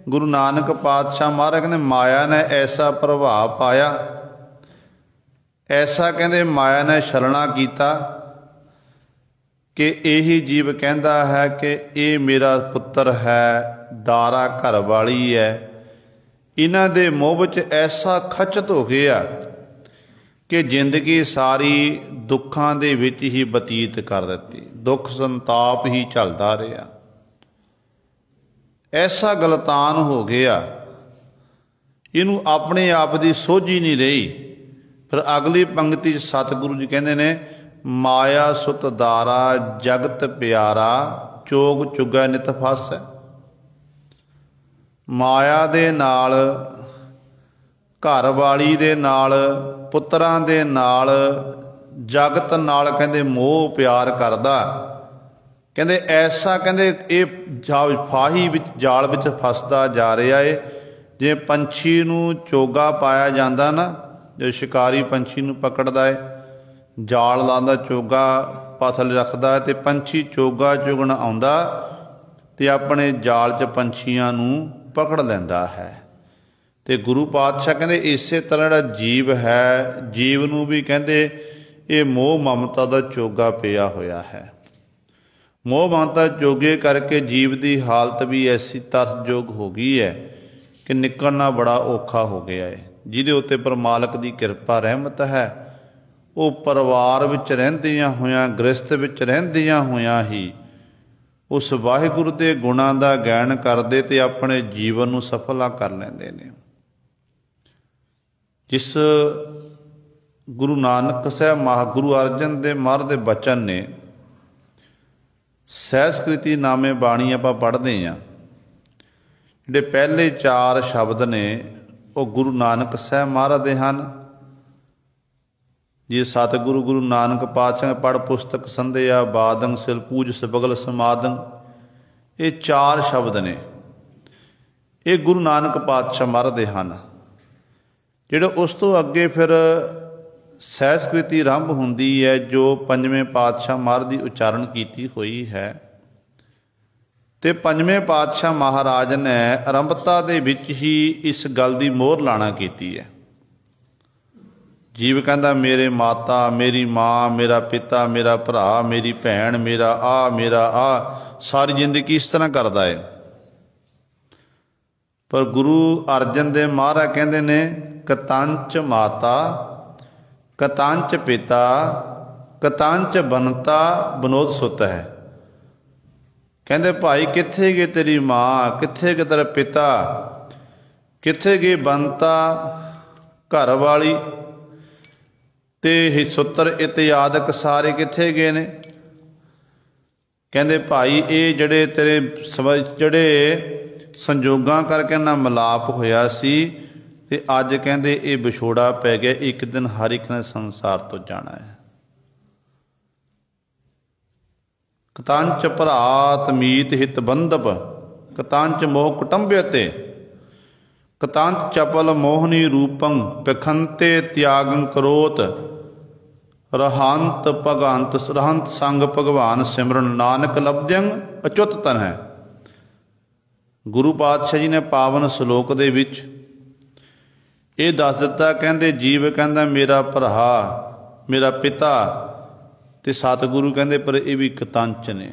A: ਗੁਰੂ ਨਾਨਕ ਪਾਤਸ਼ਾਹ ਮਹਾਰਾਜ ਕਹਿੰਦੇ ਮਾਇਆ ਨੇ ਐਸਾ ਪ੍ਰਭਾਵ ਪਾਇਆ, ਐਸਾ ਕਹਿੰਦੇ ਮਾਇਆ ਨੇ ਛਲਣਾ ਕੀਤਾ ਕਿ ਇਹੀ ਜੀਵ ਕਹਿੰਦਾ ਹੈ ਕਿ ਇਹ ਮੇਰਾ ਪੁੱਤਰ ਹੈ, ਦਾਰਾ ਘਰ ਵਾਲੀ ਹੈ। ਇਹਨਾਂ ਦੇ ਮੋਹ ਵਿੱਚ ਐਸਾ ਖਚਤ ਹੋ ਗਿਆ ਕਿ ਜ਼ਿੰਦਗੀ ਸਾਰੀ ਦੁੱਖਾਂ ਦੇ ਵਿੱਚ ਹੀ ਬਤੀਤ ਕਰ ਦਿੱਤੀ, ਦੁੱਖ ਸੰਤਾਪ ਹੀ ਝੱਲਦਾ ਰਿਹਾ। ਐਸਾ ਗਲਤਾਨ ਹੋ ਗਿਆ, ਇਹਨੂੰ ਆਪਣੇ ਆਪ ਦੀ ਸੋਝੀ ਨਹੀਂ ਰਹੀ। ਫਿਰ ਅਗਲੀ ਪੰਕਤੀ 'ਚ ਸਤਿਗੁਰੂ ਜੀ ਕਹਿੰਦੇ ਨੇ, ਮਾਇਆ ਸੁਤ ਦਾਰਾ ਜਗਤ ਪਿਆਰਾ, ਚੋਗ ਚੁਗੈ ਨਿਤ ਫਸੈ। ਮਾਇਆ ਦੇ ਨਾਲ, ਘਰ ਵਾਲੀ ਦੇ ਨਾਲ, ਪੁੱਤਰਾਂ ਦੇ ਨਾਲ, ਜਗਤ ਨਾਲ ਕਹਿੰਦੇ ਮੋਹ ਪਿਆਰ ਕਰਦਾ। ਕਹਿੰਦੇ ਐਸਾ, ਕਹਿੰਦੇ ਇਹ ਫਾਹੀ ਵਿੱਚ, ਜਾਲ ਵਿੱਚ ਫਸਦਾ ਜਾ ਰਿਹਾ ਏ। ਜਿਵੇਂ ਪੰਛੀ ਨੂੰ ਚੋਗਾ ਪਾਇਆ ਜਾਂਦਾ ਨਾ, ਜੋ ਸ਼ਿਕਾਰੀ ਪੰਛੀ ਨੂੰ ਪਕੜਦਾ ਹੈ, ਜਾਲ ਲਾਉਂਦਾ, ਚੋਗਾ ਪਥਲ ਰੱਖਦਾ, ਤੇ ਪੰਛੀ ਚੋਗਾ ਚੁਗਣ ਆਉਂਦਾ ਤੇ ਆਪਣੇ ਜਾਲ 'ਚ ਪੰਛੀਆਂ ਨੂੰ ਪਕੜ ਲੈਂਦਾ ਹੈ। ਤੇ ਗੁਰੂ ਪਾਤਸ਼ਾਹ ਕਹਿੰਦੇ ਇਸੇ ਤਰ੍ਹਾਂ ਜਿਹੜਾ ਜੀਵ ਹੈ, ਜੀਵ ਨੂੰ ਵੀ ਕਹਿੰਦੇ ਇਹ ਮੋਹ ਮਮਤਾ ਦਾ ਚੋਗਾ ਪਿਆ ਹੋਇਆ ਹੈ। ਮੋਹ ਮਮਤਾ ਚੋਗੇ ਕਰਕੇ ਜੀਵ ਦੀ ਹਾਲਤ ਵੀ ਐਸੀ ਤਰਸਯੋਗ ਹੋ ਗਈ ਹੈ ਕਿ ਨਿਕਲਣਾ ਬੜਾ ਔਖਾ ਹੋ ਗਿਆ ਹੈ। ਜਿਹਦੇ ਉੱਤੇ ਪਰਮਾਲਕ ਦੀ ਕਿਰਪਾ ਰਹਿਮਤ ਹੈ, ਉਹ ਪਰਿਵਾਰ ਵਿੱਚ ਰਹਿੰਦਿਆਂ ਹੋਇਆਂ, ਗ੍ਰਸਥ ਵਿੱਚ ਰਹਿੰਦਿਆਂ ਹੋਇਆਂ ਹੀ ਉਸ ਵਾਹਿਗੁਰੂ ਦੇ ਗੁਣਾਂ ਦਾ ਗਾਇਨ ਕਰਦੇ ਤੇ ਆਪਣੇ ਜੀਵਨ ਨੂੰ ਸਫਲਾ ਕਰ ਲੈਂਦੇ ਨੇ। जिस गुरु नानक साहब गुरु अर्जन देव महाराज दे बचन ने सहस्कृति नामे बाणी आपां पढ़दे हां, जिहड़े पहले 4 शब्द ने वो गुरु नानक साहब महाराज दे हन। जी सतगुरु गुरु नानक पातशाह पढ़ पुस्तक संध्या बादंग सिल पूज सबगल समादंग, ये 4 शब्द ने, ये गुरु नानक पातशाह महाराज दे हन। जिहड़े उस तो अगे फिर सहस्कृति आरंभ हुंदी है जो 5वें पातशाह महाराज की उच्चारण की हुई है। तो 5वें पातशाह महाराज ने आरंभता दे विच ही इस गल की मोहर लाना की है। जीव कहता मेरे माता मेरी माँ मेरा पिता मेरा भरा मेरी भैन मेरा आ सारी जिंदगी इस तरह करता है। पर गुरु अर्जन देव महाराज कहते ने कतंच माता कतंच पिता कतंच बनता बनोद सुत है। कहते भाई कित्थे गए तेरी माँ, कित्थे गए तेरा पिता, कित्थे गए बनता घर वाली ते हिसुत्र इत्यादक सारे कित्थे गए ने। कहते भाई ये जड़े तेरे जड़े संजोगां करके ना मिलाप होया सी ते अज कहते ये विछोड़ा पै गया, एक दिन हर एक ने संसार तो जाना है। कतांच भरात मीत हित बंधप कतांच मोह कुटुंब्यते कतांच चपल मोहनी रूपं पखंते त्यागं करोत रहंत भगंत रहंत संग भगवान सिमरन नानक लब्ध्यं अच्युत तन है। गुरु पातशाह जी ने पावन श्लोक दे विच ये दस दिता, कहते जीव कहता मेरा भरा मेरा पिता ते सतगुरु कहते पर ये भी कतंच ने,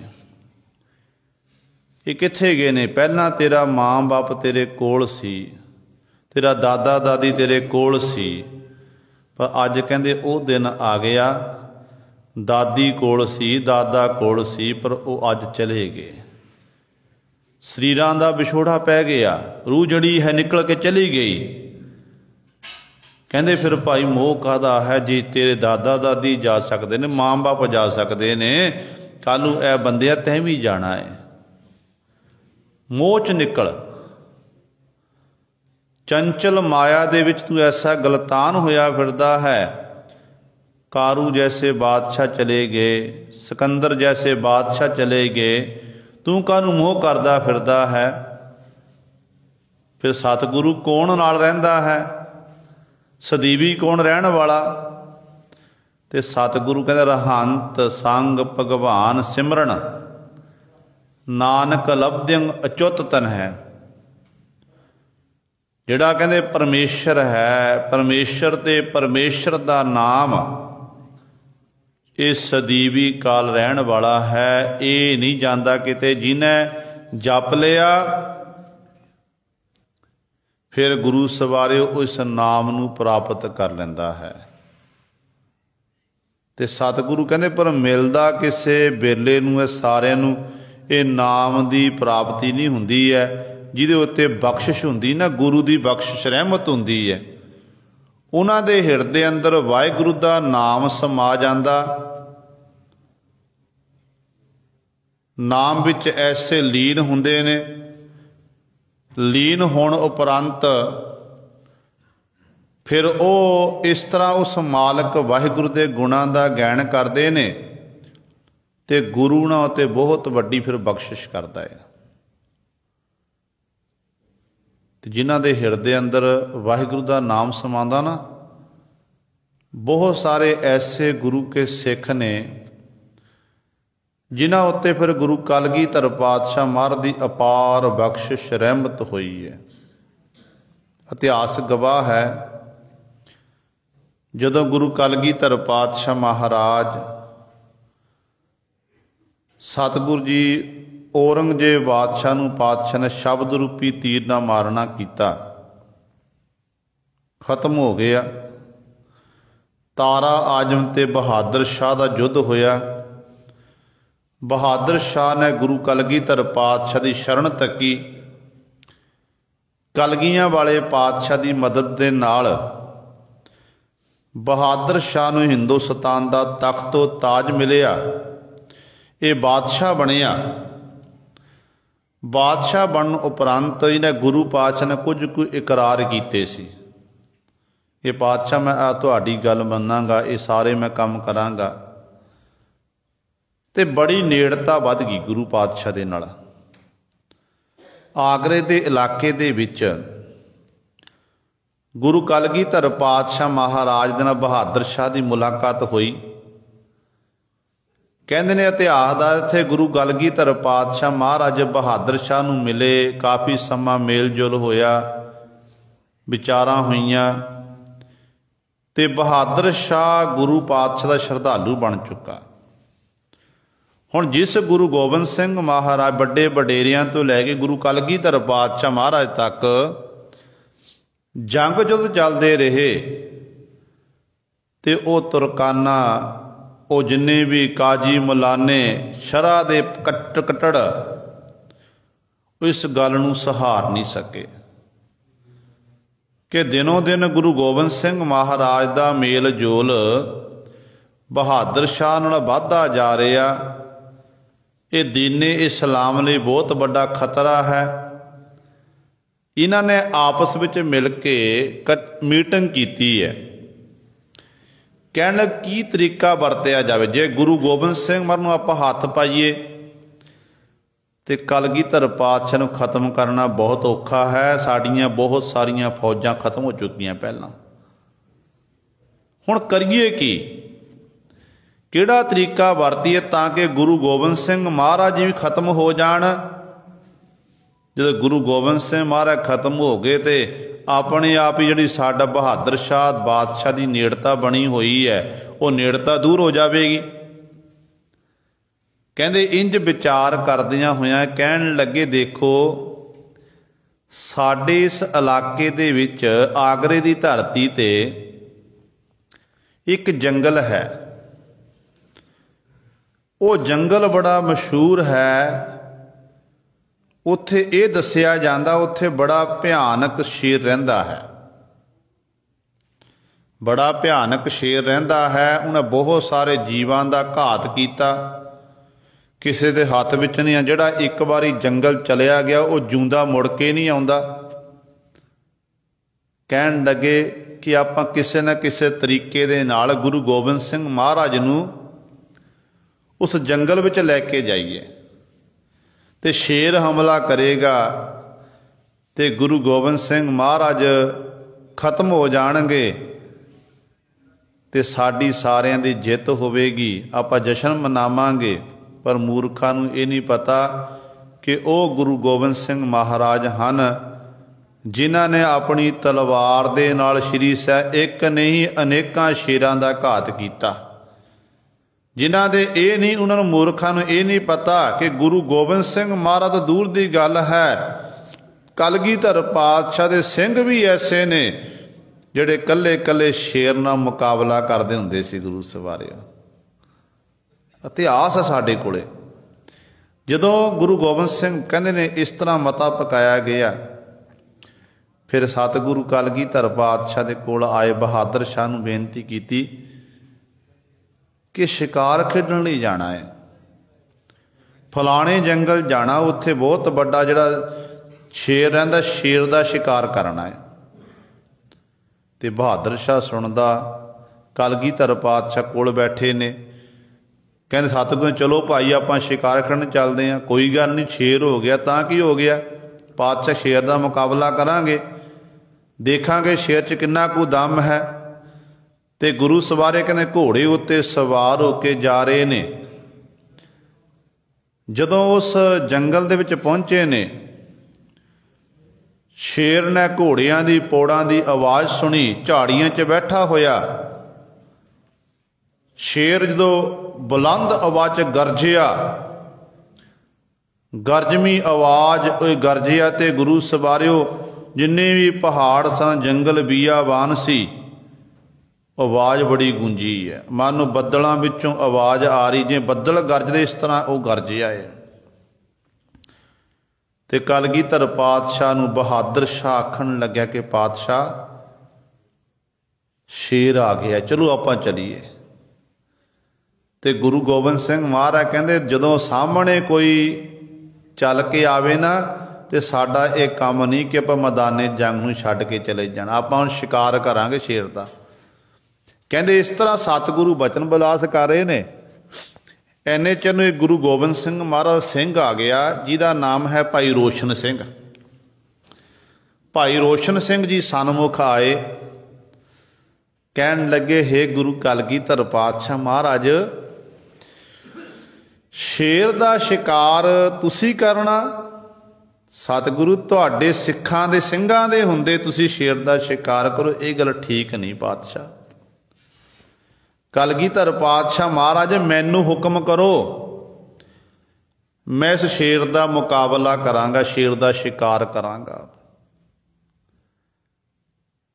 A: ये कित्थे गए ने। पहला तेरा माँ बाप तेरे कोल सी, तेरा दादा दादी तेरे कोल सी, पर अज कहते वो दिन आ गया, दादी कोल सी दादा कोल सी पर वो अज चले गए। शरीरां दा विछोड़ा पै गया, रूह जड़ी है निकल के चली गई। कहते फिर भाई मोह काहदा है, जी तेरे दादा दादी जा सकते ने, माँ बाप जा सकते ने, कल नूं ऐ बंदिया तैं भी जाना है। मोह च निकल, चंचल माया दे विच तू ऐसा गलतान होया फिरदा है। कारू जैसे बादशाह चले गए, सिकंदर जैसे बादशाह चले गए, तू कानू मोह करदा फिरदा है। फिर सतगुरु कौन नाल रहिंदा है, सदीवी कौन रहन वाला। ते सतगुरु कहते रहंत संग भगवान सिमरन नानक लब्ध्यं अच्युत तन है। जिहड़ा कहते परमेश्वर है, परमेश्वर ते परमेश्वर दा नाम ये सदीवी काल रहन वाला है। ये नहीं जाता किते, जिन्हें जप लिया फिर गुरु सवारे उस नाम नूं प्राप्त कर लैंदा है। ते सतगुरु कहते पर मिलदा किसे बेले नूं सारे नूं ये नाम दी प्राप्ति नहीं हुंदी है, जिहदे उत्ते बख्शिश हुंदी ना, गुरु दी बख्शिश रहमत हुंदी है। उन्हां दे हिरदे अंदर वाहिगुरु दा नाम समा जांदा। नाम विच ऐसे लीन हुंदे ने, लीन होण उपरंत फिर वो इस तरह उस मालक वाहिगुरु के गुणां दा ज्ञान करते ने ते गुरु ना ते बहुत वड्डी फिर बख्शिश करता है। ते जिन्हां दे हिरदे अंदर वाहिगुरु का नाम समांदा ना, बहुत सारे ऐसे गुरु के सिख ने जिन्हां उत्ते फिर गुरु कलगीधर पातशाह महाराज की अपार बख्शिश रहमत हुई है। इतिहास गवाह है, जदों गुरु कलगीधर पातशाह महाराज सतगुरु जी औरंगजेब बादशाह नूं पातशाह ने शब्द रूपी तीर ना मारना कीता, खत्म हो गया। तारा आजम ते बहादुर शाह का युद्ध होया। बहादुर शाह ने गुरु कलगीधर पातशाह की शरण तकी। कलगियां वाले पातशाह की मदद के नाल बहादुर शाह नूं हिंदुस्तान दा तख्तो ताज मिलिया, ये बादशाह बनिया। बादशाह बनन उपरंत इन्हें गुरु पातशाह ने कुछ इकरार कीते सी। ये पातशाह मैं तुहाडी गल मन्नांगा, ये सारे मैं काम करांगा। ते बड़ी नेड़ता वध गई गुरु पातशाह दे नाल। आगरे दे इलाके दे विच गुरु कलगीधर पातशाह महाराज दे नाल बहादुर शाह की मुलाकात हुई। कहते ने इतिहास दा इत्थे गुरु कलगीधर पातशाह महाराज बहादुर शाह नूं मिले, काफ़ी समा मेल जोल होया, विचारां होईयां ते बहादुर शाह गुरु पातशाह दा श्रद्धालु बन चुका। हुण जिस गुरु गोबिंद सिंह महाराज बड़े वडेरियां तो लैके गुरु कलगीधर पातशाह महाराज तक जंग जुद्ध चलते रहे ते ओ तुरकाना, ओ जिन्ने भी काजी मुलाने शरह दे कट्टड़ इस गल नूं सहार नहीं सके कि दिनों दिन गुरु गोबिंद सिंह महाराज दा मेल जोल बहादुर शाह नाल वधदा जा रहा। ये दीने इस्लाम लिए बहुत बड़ा खतरा है। इन्होंने आपस में मिल के मीटिंग की है, कहने की तरीका वरत्या जाए। जे गुरु गोबिंद सिंह महाराज नूं आपां हथ पाईए तो कलगीधर पातशाह नूं खत्म करना बहुत औखा है। साड़ियाँ बहुत सारियां फौजां खत्म हो चुकियां पहलां। हुण करिए की, किहड़ा तरीका वरतीए ताकि गुरु गोबिंद सिंह महाराज जी भी खत्म हो जाण। जो गुरु गोबिंद सिंह महाराज खत्म हो गए तो अपने आप ही जिहड़ी साडा बहादुर शाह बादशाह की नेड़ता बनी हुई है वो नेड़ता दूर हो जाएगी। कहंदे इंज विचार करदियां होइयां कहण लगे, देखो साडे इस इलाके दे विच आगरे की धरती ते एक जंगल है। वो जंगल बड़ा मशहूर है। उत्थे ये दस्सिया जांदा उत्थे बड़ा भयानक शेर रहिंदा है। बड़ा भयानक शेर रहिंदा है। उन्हें बहुत सारे जीवां दा घात कीता, किसी दे हत्थ विच नहीं। जिहड़ा एक बारी जंगल चलिया गया वो जिउंदा मुड़ के नहीं आउंदा। कहण लगे कि आपां किसी न किसी तरीके दे नाल गुरु गोबिंद सिंह महाराज नूं उस जंगल विच लैके जाइए ते शेर हमला करेगा ते गुरु गोबिंद सिंह महाराज खत्म हो जाणगे ते साडी सारियां दी जित होवेगी, आपां जशन मनावांगे। पर मूर्खां नूं इह नहीं पता कि वो गुरु गोबिंद सिंह महाराज हन जिन्हां ने अपनी तलवार दे नाल श्री साहिब एक नहीं अनेकां शेरां दा घात कीता। जिन्हां दे ये नहीं, उन्होंने मूर्खां नूं ये नहीं पता कि गुरु गोबिंद सिंह महाराज तो दूर की गल है, कलगीधर पातशाह दे सिंह भी ऐसे ने जिहड़े कल्ले कल्ले शेर नाल मुकाबला करते हुंदे सी। गुरु सवारिया इतिहास है साडे कोले। जदों गुरु गोबिंद सिंह कहंदे ने इस तरह मता पकाया गया, फिर सतगुरु कलगीधर पातशाह दे कोल आए, बहादुर शाह नूं बेनती कीती कि शिकार खेडण लई जाना है, फलाने जंगल जाना, उत्थे बहुत बड़ा जिहड़ा शेर रहिंदा, शेर दा शिकार करना है। ते बहादुर शाह सुनदा, कलगीधर पातशाह कोल बैठे ने, कहंदे सतगुरू चलो भाई आपां शिकार खेडण चलदे हां। कोई गल नहीं, शेर हो गया तां की हो गया, पातशाह शेर दा मुकाबला करांगे, देखांगे शेर च किन्ना कु दम है। ते गुरु सवारे कहने घोड़े उत्ते सवार होके जा रहे ने। जदों उस जंगल दे विच पहुंचे ने, शेर ने घोड़ियां दी पौड़ां दी आवाज़ सुनी, झाड़ियां च बैठा होया। शेर जदों बुलंद आवाज़ च गरजिया, गरजमी आवाज़ गरजिया ते गुरु सवारियो जिन्ने भी पहाड़ सन, जंगल बियाबान सी, आवाज़ बड़ी गूंजी है। मानो बदलों विचों आवाज़ आ रही, जे बदल गरजदे इस तरह वो गरजिया है। ते कलगीधर पातशाह नूं बहादुर शाह आखण लग्या कि पातशाह शेर आ गया, चलो आपां चलीए। ते गुरु गोबिंद सिंह महाराज कहते जदों सामने कोई चल के आवे ना तो साडा ये काम नहीं कि आपां मैदाने जंग नूं छड्ड के चले जाना, आपां हुण शिकार करांगे शेर दा। कहते इस तरह सतगुरु बचन विलास कर रहे ने। इन्ने चਿਰ ਨੂੰ गुरु गोबिंद सिंह महाराज ਸਿੰਘ आ गया जिहदा नाम है भाई रोशन सिंह। भाई रोशन सिंह जी सन्मुख आए, कहन लगे हे गुरु कलगीधर पातशाह महाराज, शेर दा शिकार तुसी करना? सतगुरु तुहाडे सिखां दे ਸਿੰਘਾਂ दे हुंदे तुसी शेर दा शिकार करो, ये गल ठीक नहीं पातशाह। कलगीधर पातशाह महाराज मैनू हुक्म करो, मैं इस शेर का मुकाबला करांगा, शेर का शिकार करांगा।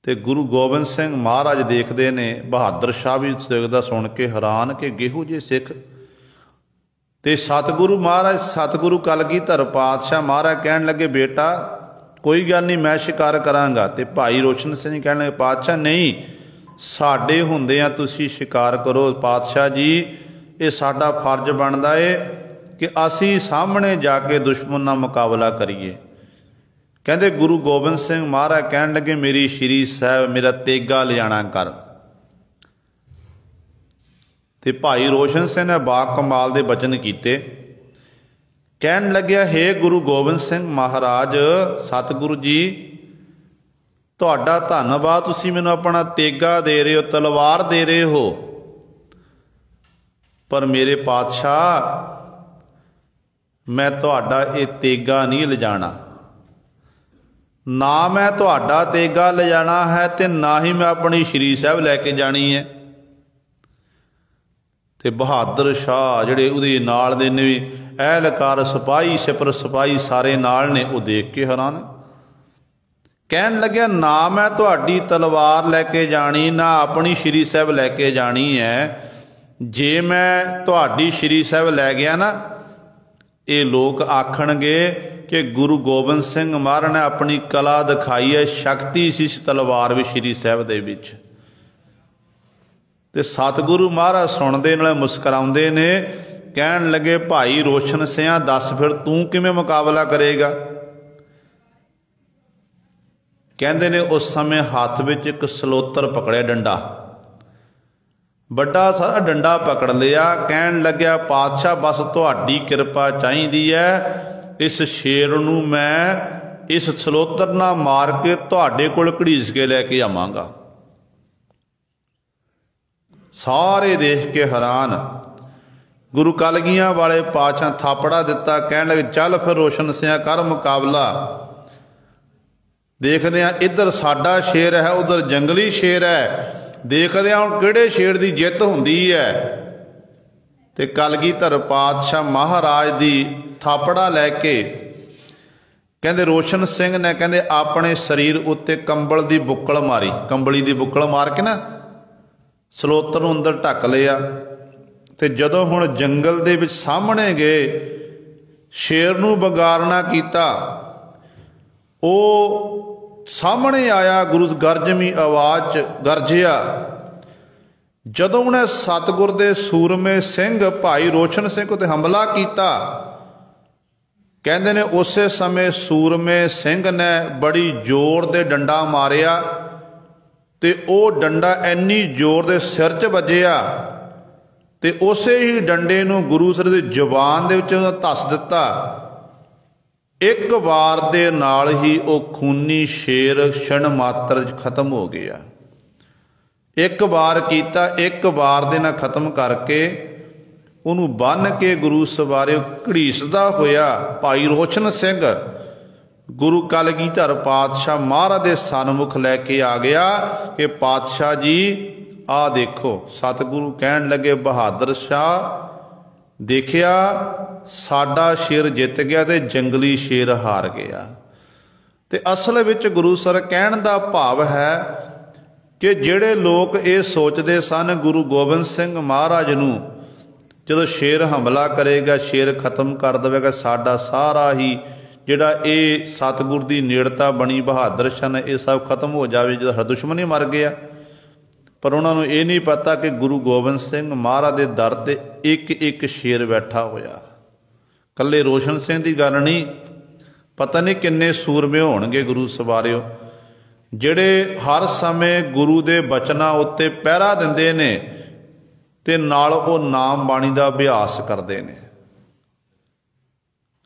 A: ते गुरु गोबिंद सिंह महाराज देखते ने, बहादुर शाह भी देखदा सुन के हैरान कि गेहू जे सिख। ते सतगुरु महाराज सतगुरु कलगीधर पातशाह महाराज कहन लगे बेटा कोई गल नहीं, मैं शिकार करांगा। ते भाई रोशन सिंह कहन लगे पातशाह नहीं, साडे हुंदियां तुसी शिकार करो पातशाह जी, ये साडा फर्ज बनदा है कि असी सामने जाके दुश्मन नाल मुकाबला करिए। कहते गुरु गोबिंद सिंह महाराज कहन लगे मेरी श्री साहब मेरा तेगा ले जाना कर। ते भाई रोशन सिंह ने बा कमाल दे वचन कीते। कहन लग्या हे गुरु गोबिंद सिंह महाराज, सतगुरु जी तुहाडा धन्नवाद, तुसी मैनूं अपना तेगा दे रहे हो, तलवार दे रहे हो, पर मेरे पातशाह मैं तुहाडा ये तेगा नहीं ले जाना, ना मैं तुहाडा तेगा ले जाना है ते ना ही मैं अपनी श्री साहब लैके जानी है। ते बहादुर शाह जिहड़े उहदे नाल दे ने एहलकार सिपाही सिपर सिपाही सारे नाल ने, वो देख के हैरान। कहन लग्या ना मैं तुहाडी तलवार लैके जानी, ना अपनी श्री साहब लैके जानी है। जे मैं तुहाडी श्री साहब लै गया ना, ये लोग आखणगे कि गुरु गोबिंद सिंह महाराज ने अपनी कला दिखाई है, शक्ति सी इस तलवार भी श्री साहब दे विच। ते सतगुरु महाराज सुणदे नाल मुस्कराउंदे ने, कहन लगे भाई रोशन सिंह दस फिर तू किवें मुकाबला करेगा? कहते ने उस समय हाथ में एक सलोतर पकड़िया, डंडा बड़ा सारा डंडा पकड़ लिया। कहन लग्या पातशाह बस तुहाडी किरपा चाहिदी है, इस शेर नूं मैं इस सलोतर नाल मार के तुहाडे कोल घड़ीस के लैके आवांगा। सारे देख के हैरान। गुरु कलगियां वाले पातशाह थापड़ा दिता, कहन लगे चल फिर रोशन सिंह कर मुकाबला। देखते हैं इधर साडा शेर है, उधर जंगली शेर है, देखते हैं हुण किहड़े शेर की जित हुंदी है। ते कलगीधर पातशाह महाराज दी थापड़ा लैके कहते रोशन सिंह ने कहते अपने शरीर उत्ते कंबल की बुक्कल मारी, कंबली की बुक्कल मार के ना सलोतर नूं अंदर ढक लिया। ते जदों हुण जंगल दे विच सामने गए, शेर नूं बगारना कीता, वो सामने आया, गुरु गर्जमी आवाज़ गरजिया। जदों उन्हें सतगुर दे सूरमे सिंह भाई रोशन सिंह उत्ते हमला किया, कहते ने उस समय सूरमे सिंह ने बड़ी जोर दे डंडा मारिया, ते ओ डंडा इन्नी जोर दे सिर च वजिया, ते उसे ही डंडे नूं गुरु सर दी जुबान दे विच धस दिता। एक वार दे नाल ही वो खूनी शेर क्षण मात्र खत्म हो गया। एक वार कीता, एक वार दे नाल खत्म करके उन्होंने बन के गुरु सवारे घड़ीसदा होया भाई रोशन सिंह गुरु कलगीधर पातशाह महाराज दे सन्मुख लैके आ गया कि पातशाह जी आ देखो। सतगुरु कहन लगे बहादुर शाह देखिया साडा शेर जित गया ते जंगली शेर हार गया। ते असल विच गुरु सर कहण दा भाव है कि जिहड़े लोग ये सोचते सन गुरु गोबिंद सिंह महाराज नूं जदों शेर हमला करेगा शेर खत्म कर देवेगा, साडा सारा ही जिहड़ा ये सतगुर की नेड़ता बनी बहादुर शाह ने यह सब खत्म हो जाए, जो हर दुश्मन ही मर गया। पर उन्होंने ये नहीं पता कि गुरु गोबिंद सिंह महाराज के दर ते एक एक शेर बैठा होया। कल्ले रोशन सिंह की गल नहीं, पता नहीं किन्ने सूरमे होणगे गुरु सवारियो जिहड़े हर समय गुरु के बचनां उत्ते पहरा दिंदे ने ते नाल वो नाम बाणी का अभ्यास करते हैं।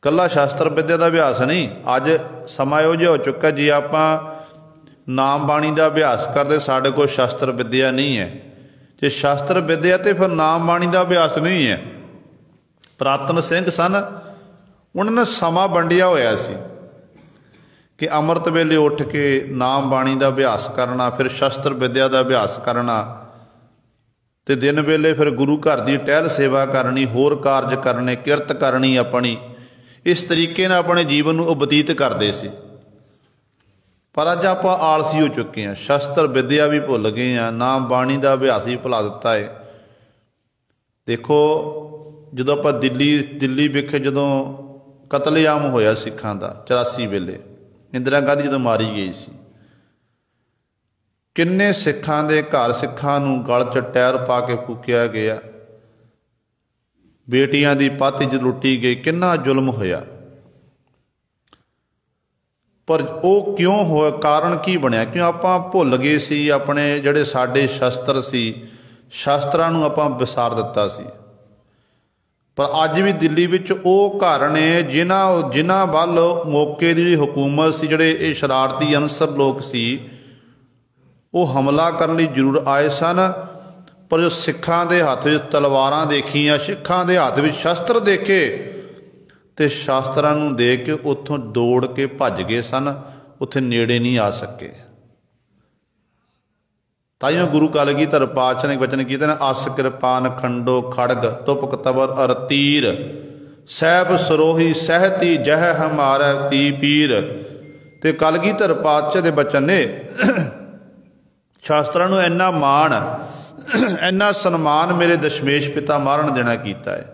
A: कल्ला शास्त्र विद्या का अभ्यास नहीं, अज समा इहो जिहा हो चुका जी आपां नाम बाणी का अभ्यास करते साढ़े को शास्त्र विद्या नहीं है। जे शास्त्र विद्या तो फिर नाम बाणी का अभ्यास नहीं है। पुरातन सिंह सन, उन्होंने समा वंडिया होया सी कि अमृत वेले उठ के नाम बाणी का अभ्यास करना, फिर शास्त्र विद्या का अभ्यास करना, तो दिन वेले फिर गुरु घर की टहल सेवा करनी, होर कारज करने, किरत करनी अपनी, इस तरीके नाल अपने जीवन को बतीत करते सी। पर अज आप आलसी हो चुके हैं, शास्त्र विद्या भी भुल गए हैं, नाम बाणी का अभ्यास भी भुला दिता है। देखो जो आप दिल्ली विखे जो कतलेआम होया सिखां का 84 वेले, इंदिरा गांधी जो मारी गई सी, किन्ने सिखां दे घर सिखां नूं गल च टैर पा के फूकिया गया, बेटियां दी पत इज्जत लुट्टी गई, किन्ना जुल्म होया। पर वो क्यों होया, कारण की बनया? क्यों आपां भुल गए सी अपने जिहड़े साडे शास्त्र सी, शास्त्रां नूं आपां विसार दिता सी। पर अज भी दिल्ली विच वो घर ने जिन्हां वल मौके दी हुकूमत सी, जिहड़े ये शरारती अनसर लोग सी, वो हमला करने लई जरूर आए सन। पर जो सिखां दे हत्थ विच तलवारां देखियां, सिखां दे हत्थ विच शस्त्र देखे, तो शास्त्रां नूं देख के उत्थों दौड़ के भज गए सन, उत्थे नेड़े नहीं आ सके। ताइयों गुरु कलगीधर पातशाह ने वचन कीते ने, अस कृपान खंडो खड़ग तुपक तबर अर तीर, सैब सरोही सहती जह हमारा ती पीर। ते कलगीधर पातशाह दे बचन ने शास्त्रां नूं इन्ना मान, इन्ना सन्मान मेरे दशमेश पिता महाराज देना कीता है।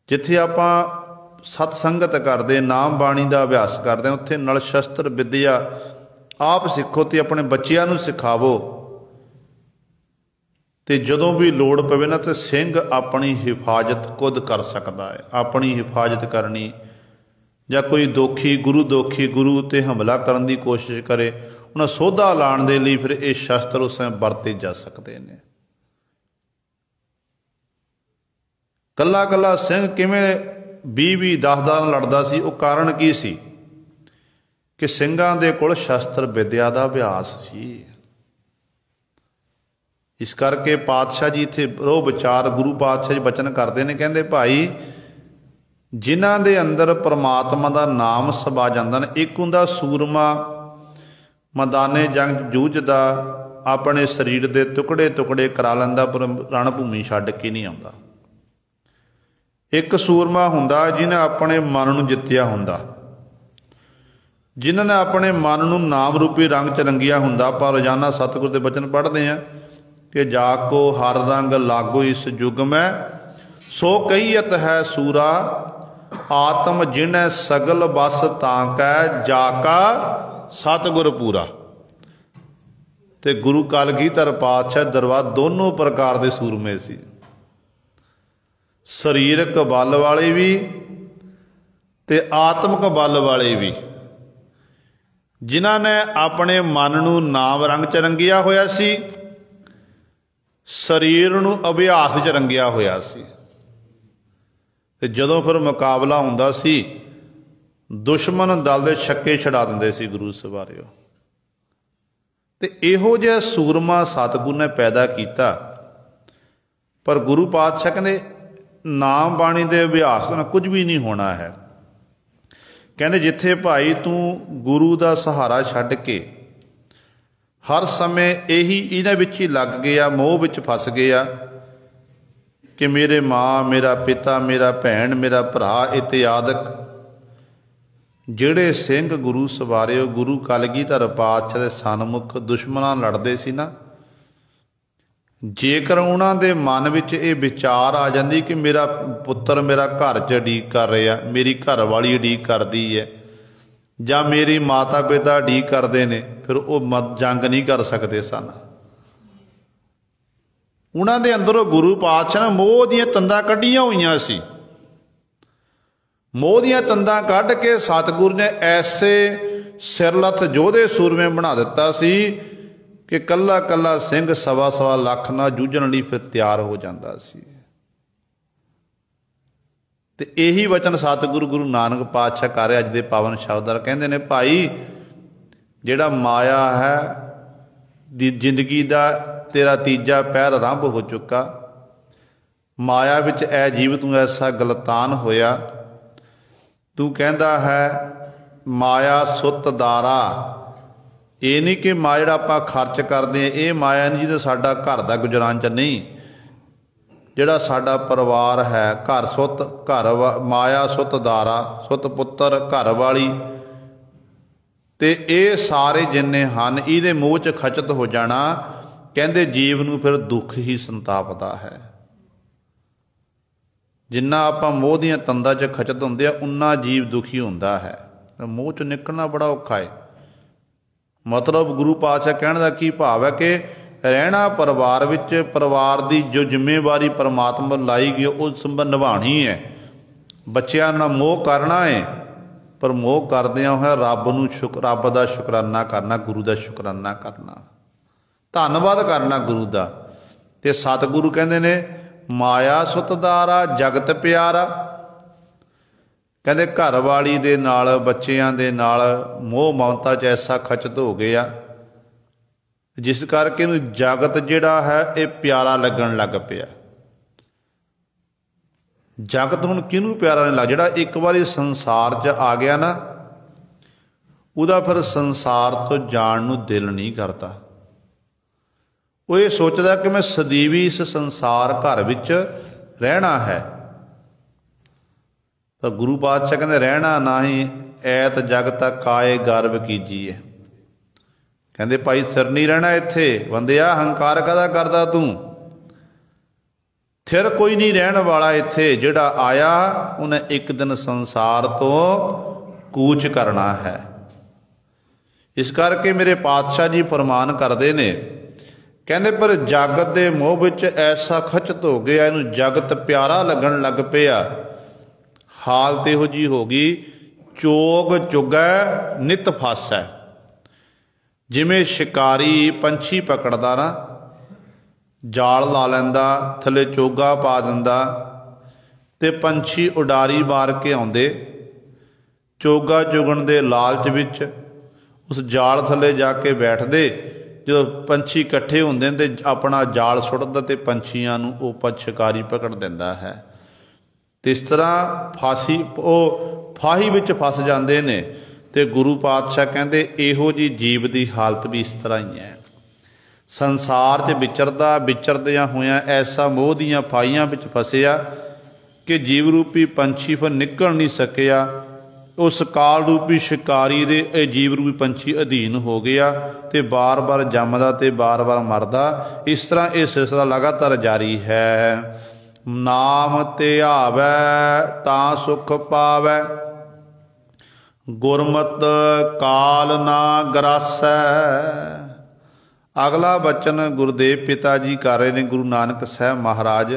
A: जिथे आपां सतसंगत करते, नाम बाणी का अभ्यास करते, उत्थे नल शस्त्र विद्या आप सिखो तो अपने बच्चों नूं सिखावो। तो जदों भी लोड़ पवे ना, तो सिंह अपनी हिफाजत खुद कर सकता है। अपनी हिफाजत करनी, या कोई दोखी गुरु ते हमला करने की कोशिश करे, उन्हें सोधा लाने के लिए फिर ये शस्त्र उस समय वरते जा सकते हैं। कला कला सिंह किवें 20 10 लड़दा सी, वो कारण की सी कि ਸਿੰਘਾਂ ਦੇ ਕੋਲ शस्त्र विद्या का अभ्यास सी। इस करके पातशाह जी इत्थे रोह विचार गुरु पातशाह जी बचन करते हैं, कहते भाई जिन्हां दे अंदर परमात्मा का नाम सबा जांदा ना, एक हुंदा सूरमा मैदाने जंग जूझदा, अपने शरीर के टुकड़े टुकड़े करा लैंदा, पर रणभूमि छड्ड के नहीं आउंदा। एक सूरमा हुंदा जिन्हें अपने मन नूं जित्तिया हुंदा, जिन्होंने अपने मन नूं नाम रूपी रंग च रंगिया हुंदा। पर रोजाना सतगुर के बचन पढ़ते हैं कि जाको हर रंग लागो इस युग में, सो कहीयत है सूरा, आत्म जिन्हें सगल बस तांकै, जाका सतगुर पूरा। ते गुरु कलगीधर पातशाह दरबार दोनों प्रकार के सूरमे सी, शरीरक बल वाले भी ते आत्मक बल वाले भी, जिन्हां ने अपने मन नूं नाम रंग च रंगिया होया सी, शरीर नूं अभ्यास च रंगिया होया सी। ते जदों फिर मुकाबला हुंदा सी, दुश्मन दल दे छक्के छड़ा दिंदे सी गुरु सवारियो। ते इहो जिहा सूरमा सतगुर ने पैदा किया। पर गुरु पातशाह कहंदे नाम बाणी दे अभ्यास नाल कुछ भी नहीं होना है। कहते जिथे भाई तू गुरु का सहारा छड्ड के हर समय यही इन्हां विच ही लग गया, मोह विच फस गया कि मेरे माँ, मेरा पिता, मेरा भैन, मेरा भरा इत्यादक जिहड़े सिंह गुरु सवारियो गुरु कलगीधर पातशाह दे सन्मुख दुश्मनां लड़दे सी ना, जेकर उन्हां दे मन विच ये विचार आ जाती कि मेरा पुत्र मेरा घर च उडीक कर रहा, मेरी घर वाली उडीक करती है, या मेरी माता पिता उडीक करते हैं, फिर वो जंग नहीं कर सकते सन। ਉਹਨਾਂ ਦੇ ਅੰਦਰੋਂ ਗੁਰੂ ਪਾਤਸ਼ਾਹ ਨੇ ਮੋਹ ਦੀਆਂ ਤੰਦਾਂ ਕੱਢੀਆਂ ਹੋਈਆਂ ਸੀ। ਮੋਹ ਦੀਆਂ ਤੰਦਾਂ ਕੱਢ ਕੇ ਸਤਿਗੁਰੂ ਨੇ ਐਸੇ ਸਿਰਲੱਥ ਯੋਧੇ ਸੂਰਮੇ ਬਣਾ ਦਿੱਤਾ ਸੀ ਕਿ ਕੱਲਾ ਕੱਲਾ ਸਿੰਘ ਸਵਾ ਸਵਾ ਲੱਖ ਨਾਲ ਜੂਝਣ ਲਈ ਫਿਰ ਤਿਆਰ ਹੋ ਜਾਂਦਾ ਸੀ। ਤੇ ਇਹੀ ਵਚਨ ਸਤਿਗੁਰੂ ਗੁਰੂ ਨਾਨਕ ਪਾਤਸ਼ਾਹ ਕਰ ਰਿਹਾ ਅੱਜ ਦੇ ਪਾਵਨ ਸ਼ਬਦਾਂ। ਕਹਿੰਦੇ ਨੇ ਭਾਈ ਜਿਹੜਾ ਮਾਇਆ ਹੈ ਦੀ ਜ਼ਿੰਦਗੀ ਦਾ ਤੇਰਾ ਤੀਜਾ ਪਹਿਰ ਆਰੰਭ ਹੋ ਚੁੱਕਾ। ਮਾਇਆ ਵਿੱਚ ਐ ਜੀਵ ਤੂੰ ਐਸਾ ਗਲਤਾਨ ਹੋਇਆ। ਤੂੰ ਕਹਿੰਦਾ ਹੈ ਮਾਇਆ ਸੁੱਤ ਦਾਰਾ। ਇਹ ਨਹੀਂ ਕਿ ਮਾਇਆ ਜਿਹੜਾ ਆਪਾਂ ਖਰਚ ਕਰਦੇ ਹਾਂ ਇਹ ਮਾਇਆ ਨਹੀਂ ਜਿਹਦੇ ਸਾਡਾ ਘਰ ਦਾ ਗੁਜ਼ਾਰਾਨ ਚ ਨਹੀਂ। ਜਿਹੜਾ ਸਾਡਾ ਪਰਿਵਾਰ ਹੈ ਘਰ ਸੁੱਤ ਘਰ ਮਾਇਆ ਸੁੱਤ ਦਾਰਾ ਸੁੱਤ ਪੁੱਤਰ ਘਰ ਵਾਲੀ ਤੇ ਇਹ ਸਾਰੇ ਜਿੰਨੇ ਹਨ ਇਹਦੇ ਮੋਹ 'ਚ ਖਚਤ ਹੋ ਜਾਣਾ। ਕਹਿੰਦੇ ਜੀਵ ਨੂੰ ਫਿਰ ਦੁੱਖ ਹੀ ਸੰਤਾਪਦਾ ਹੈ। ਜਿੰਨਾ ਆਪਾਂ ਮੋਹ ਦੀਆਂ ਤੰਦਾਂ 'ਚ ਖਚਤ ਹੁੰਦੇ ਆ ਉਨਾ ਜੀਵ ਦੁਖੀ ਹੁੰਦਾ ਹੈ। ਮੋਹ 'ਚ ਨਿਕਲਣਾ ਬੜਾ ਔਖਾ ਹੈ। ਮਤਲਬ ਗੁਰੂ ਪਾਤਸ਼ਾਹ ਕਹਿਣ ਦਾ ਕੀ ਭਾਵ ਹੈ ਕਿ ਰਹਿਣਾ ਪਰਿਵਾਰ ਵਿੱਚ, ਪਰਿਵਾਰ ਦੀ ਜੋ ਜ਼ਿੰਮੇਵਾਰੀ ਪਰਮਾਤਮਾ ਲਾਈ ਗਈ ਉਹ ਨਿਭਾਉਣੀ ਹੈ। ਬੱਚਿਆਂ ਨਾਲ ਮੋਹ ਕਰਨਾ ਹੈ ਪਰ ਮੋਹ ਕਰਦਿਆਂ ਹੋਇਆ ਰੱਬ ਦਾ ਸ਼ੁਕਰਾਨਾ ਕਰਨਾ, ਗੁਰੂ ਦਾ ਸ਼ੁਕਰਾਨਾ ਕਰਨਾ, ਧੰਨਵਾਦ ਕਰਨਾ ਗੁਰੂ ਦਾ। ਤੇ ਸਤਿਗੁਰੂ ਕਹਿੰਦੇ ਨੇ ਮਾਇਆ ਸੁੱਤਦਾਰਾ ਜਗਤ ਪਿਆਰਾ। ਕਹਿੰਦੇ ਘਰ ਵਾਲੀ ਦੇ ਨਾਲ ਬੱਚਿਆਂ ਦੇ ਨਾਲ ਮੋਹ ਮਮਤਾ 'ਚ ਐਸਾ ਖਚਤ ਹੋ ਗਿਆ ਜਿਸ ਕਰਕੇ ਇਹਨੂੰ ਜਗਤ ਜਿਹੜਾ ਹੈ ਇਹ ਪਿਆਰਾ ਲੱਗਣ ਲੱਗ ਪਿਆ। ਜਗਤ ਹੁਣ ਕਿਹਨੂੰ ਪਿਆਰਾ ਨਹੀਂ ਲੱਗ, ਜਿਹੜਾ ਇੱਕ ਵਾਰੀ ਸੰਸਾਰ 'ਚ ਆ ਗਿਆ ਨਾ ਉਹਦਾ ਫਿਰ ਸੰਸਾਰ ਤੋਂ ਜਾਣ ਨੂੰ ਦਿਲ ਨਹੀਂ ਕਰਦਾ। ਉਹ ਇਹ ਸੋਚਦਾ ਕਿ ਮੈਂ ਸਦੀਵੀ ਇਸ ਸੰਸਾਰ ਘਰ ਵਿੱਚ ਰਹਿਣਾ ਹੈ। ਤਾਂ ਗੁਰੂ ਪਾਤਸ਼ਾਹ ਕਹਿੰਦੇ ਰਹਿਣਾ ਨਾਹੀਂ ਐਤ ਜਗਤ ਕਾਏ ਗਰਵ ਕੀਜੀਏ। ਕਹਿੰਦੇ ਭਾਈ ਥਿਰ ਨਹੀਂ ਰਹਿਣਾ ਇੱਥੇ ਬੰਦਿਆ, ਹੰਕਾਰ ਕਾਹਦਾ ਕਰਦਾ ਤੂੰ। ਥਿਰ ਕੋਈ ਨਹੀਂ ਰਹਿਣ ਵਾਲਾ ਇੱਥੇ। ਜਿਹੜਾ ਆਇਆ ਉਹਨੇ ਇੱਕ ਦਿਨ ਸੰਸਾਰ ਤੋਂ ਕੂਚ ਕਰਨਾ ਹੈ। ਇਸ ਕਰਕੇ ਮੇਰੇ ਪਾਤਸ਼ਾਹ ਜੀ ਫਰਮਾਨ ਕਰਦੇ ਨੇ, ਕਹਿੰਦੇ ਪਰ ਜਗਤ ਦੇ ਮੋਹ ਵਿੱਚ ਐਸਾ ਖਚਤ ਹੋ ਗਿਆ, ਇਹਨੂੰ ਜਗਤ ਪਿਆਰਾ ਲੱਗਣ ਲੱਗ ਪਿਆ। ਹਾਲਤ ਇਹੋ ਜਿਹੀ ਹੋ ਗਈ ਚੋਗ ਚੁਗੈ ਨਿਤ ਫਾਸੈ। ਜਿਵੇਂ ਸ਼ਿਕਾਰੀ ਪੰਛੀ ਪਕੜਦਾ ਨਾ, ਜਾਲ ਲਾ ਲੈਂਦਾ, ਥੱਲੇ ਚੋਗਾ ਪਾ ਦਿੰਦਾ ਤੇ ਪੰਛੀ ਉਡਾਰੀ ਮਾਰ ਕੇ ਆਉਂਦੇ। ਚੋਗਾ ਚੁਗਣ ਦੇ ਲਾਲਚ ਵਿੱਚ ਉਸ ਜਾਲ ਥੱਲੇ ਜਾ ਕੇ ਬੈਠਦੇ। ਜਦੋਂ ਪੰਛੀ ਇਕੱਠੇ ਹੁੰਦੇ ਨੇ ਤੇ ਆਪਣਾ ਜਾਲ ਸੁੱਟਦਾ ਤੇ ਪੰਛੀਆਂ ਨੂੰ ਉਹ ਸ਼ਿਕਾਰੀ ਪਕੜ ਦਿੰਦਾ ਹੈ। ਤੇ ਇਸ ਤਰ੍ਹਾਂ ਫਾਹੀ ਵਿੱਚ ਫਸ ਜਾਂਦੇ ਨੇ। ਤੇ ਗੁਰੂ ਪਾਤਸ਼ਾਹ ਕਹਿੰਦੇ ਇਹੋ ਜਿਹੀ ਜੀਵ ਦੀ ਹਾਲਤ ਵੀ ਇਸ ਤਰ੍ਹਾਂ ਹੀ ਹੈ। ਸੰਸਾਰ 'ਚ ਵਿਚਰਦਿਆਂ ਹੋਇਆਂ ਐਸਾ ਮੋਹ ਦੀਆਂ ਫਾਹੀਆਂ ਵਿੱਚ ਫਸਿਆ ਕਿ ਜੀਵ ਰੂਪੀ ਪੰਛੀ ਫਿਰ ਨਿਕਲ ਨਹੀਂ ਸਕਿਆ। ਉਸ ਕਾਲ ਰੂਪੀ ਸ਼ਿਕਾਰੀ ਦੇ ਇਹ ਜੀਵ ਰੂਪੀ ਪੰਛੀ ਅਧੀਨ ਹੋ ਗਿਆ ਤੇ ਬਾਰ-ਬਾਰ ਜੰਮਦਾ ਤੇ ਬਾਰ-ਬਾਰ ਮਰਦਾ। ਇਸ ਤਰ੍ਹਾਂ ਇਹ ਸਿਲਸਿਲਾ ਲਗਾਤਾਰ ਜਾਰੀ ਹੈ। ਨਾਮ ਧਿਆਵੈ ਤਾਂ ਸੁਖ ਪਾਵੈ, ਗੁਰਮਤਿ ਕਾਲ ਨਾ ਗਰਾਸੈ। ਅਗਲਾ ਬਚਨ ਗੁਰਦੇਵ ਪਿਤਾ ਜੀ ਕਰ ਰਹੇ ਨੇ, ਗੁਰੂ ਨਾਨਕ ਸਾਹਿਬ ਮਹਾਰਾਜ।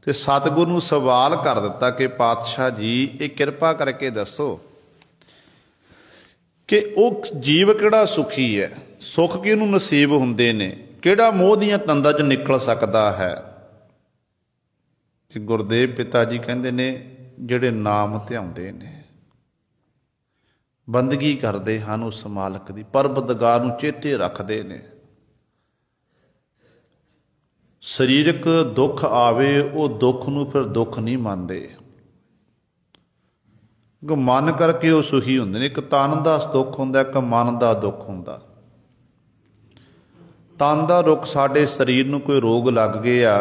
A: ਤੇ ਸਤਿਗੁਰੂ ਨੂੰ ਸਵਾਲ ਕਰ ਦਿੱਤਾ ਕਿ ਪਾਤਸ਼ਾਹ ਜੀ ਇਹ ਕਿਰਪਾ ਕਰਕੇ ਦੱਸੋ ਕਿ ਉਹ ਜੀਵ ਕਿਹੜਾ ਸੁਖੀ ਹੈ, ਸੁੱਖ ਕਿਹਨੂੰ ਨਸੀਬ ਹੁੰਦੇ ਨੇ, ਕਿਹੜਾ ਮੋਹ ਦੀਆਂ ਤੰਦਾਂ 'ਚ ਨਿਕਲ ਸਕਦਾ ਹੈ। ਤੇ ਗੁਰਦੇਵ ਪਿਤਾ ਜੀ ਕਹਿੰਦੇ ਨੇ ਜਿਹੜੇ ਨਾਮ ਧਿਆਉਂਦੇ ਨੇ, ਬੰਦਗੀ ਕਰਦੇ ਹਨ ਉਸ ਮਾਲਕ ਦੀ, ਪਰਬਦਗਾਰ ਨੂੰ ਚੇਤੇ ਰੱਖਦੇ ਨੇ। ਸਰੀਰਕ ਦੁੱਖ ਆਵੇ ਉਹ ਦੁੱਖ ਨੂੰ ਫਿਰ ਦੁੱਖ ਨਹੀਂ ਮੰਨਦੇ, ਕਿਉਂਕਿ ਮਨ ਕਰਕੇ ਉਹ ਸੁਖੀ ਹੁੰਦੇ ਨੇ। ਇੱਕ ਤਨ ਦਾ ਦੁੱਖ ਹੁੰਦਾ, ਇੱਕ ਮਨ ਦਾ ਦੁੱਖ ਹੁੰਦਾ। ਤਨ ਦਾ ਦੁੱਖ ਸਾਡੇ ਸਰੀਰ ਨੂੰ ਕੋਈ ਰੋਗ ਲੱਗ ਗਿਆ,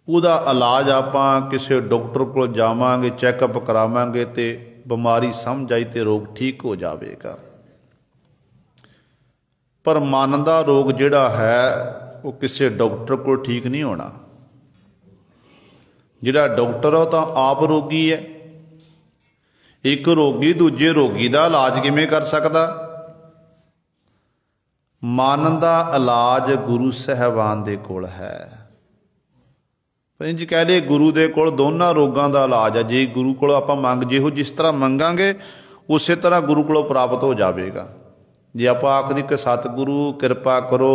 A: ਉਹਦਾ ਇਲਾਜ ਆਪਾਂ ਕਿਸੇ ਡਾਕਟਰ ਕੋਲ ਜਾਵਾਂਗੇ, ਚੈੱਕਅਪ ਕਰਾਵਾਂਗੇ ਤੇ ਬਿਮਾਰੀ ਸਮਝ ਆਈ ਤੇ ਰੋਗ ਠੀਕ ਹੋ ਜਾਵੇਗਾ। ਪਰ ਮਨ ਦਾ ਰੋਗ ਜਿਹੜਾ ਹੈ ਉਹ ਕਿਸੇ ਡਾਕਟਰ ਕੋਲ ਠੀਕ ਨਹੀਂ ਹੋਣਾ। ਜਿਹੜਾ ਡਾਕਟਰ ਆ ਉਹ ਤਾਂ ਆਪ ਰੋਗੀ ਹੈ। ਇੱਕ ਰੋਗੀ ਦੂਜੇ ਰੋਗੀ ਦਾ ਇਲਾਜ ਕਿਵੇਂ ਕਰ ਸਕਦਾ? ਮਨ ਦਾ ਇਲਾਜ ਗੁਰੂ ਸਾਹਿਬਾਨ ਦੇ ਕੋਲ ਹੈ। ਇੰਝ ਕਹਿ ਲਈਏ ਗੁਰੂ ਦੇ ਕੋਲ ਦੋਨਾਂ ਰੋਗਾਂ ਦਾ ਇਲਾਜ ਹੈ। ਜੇ ਗੁਰੂ ਕੋਲ ਆਪਾਂ ਜਿਹੋ ਜਿਸ ਤਰ੍ਹਾਂ ਮੰਗਾਂਗੇ ਉਸੇ ਤਰ੍ਹਾਂ ਗੁਰੂ ਕੋਲੋਂ ਪ੍ਰਾਪਤ ਹੋ ਜਾਵੇਗਾ। ਜੇ ਆਪਾਂ ਆਖਦੀ ਕਿ ਸਤਿਗੁਰੂ ਕਿਰਪਾ ਕਰੋ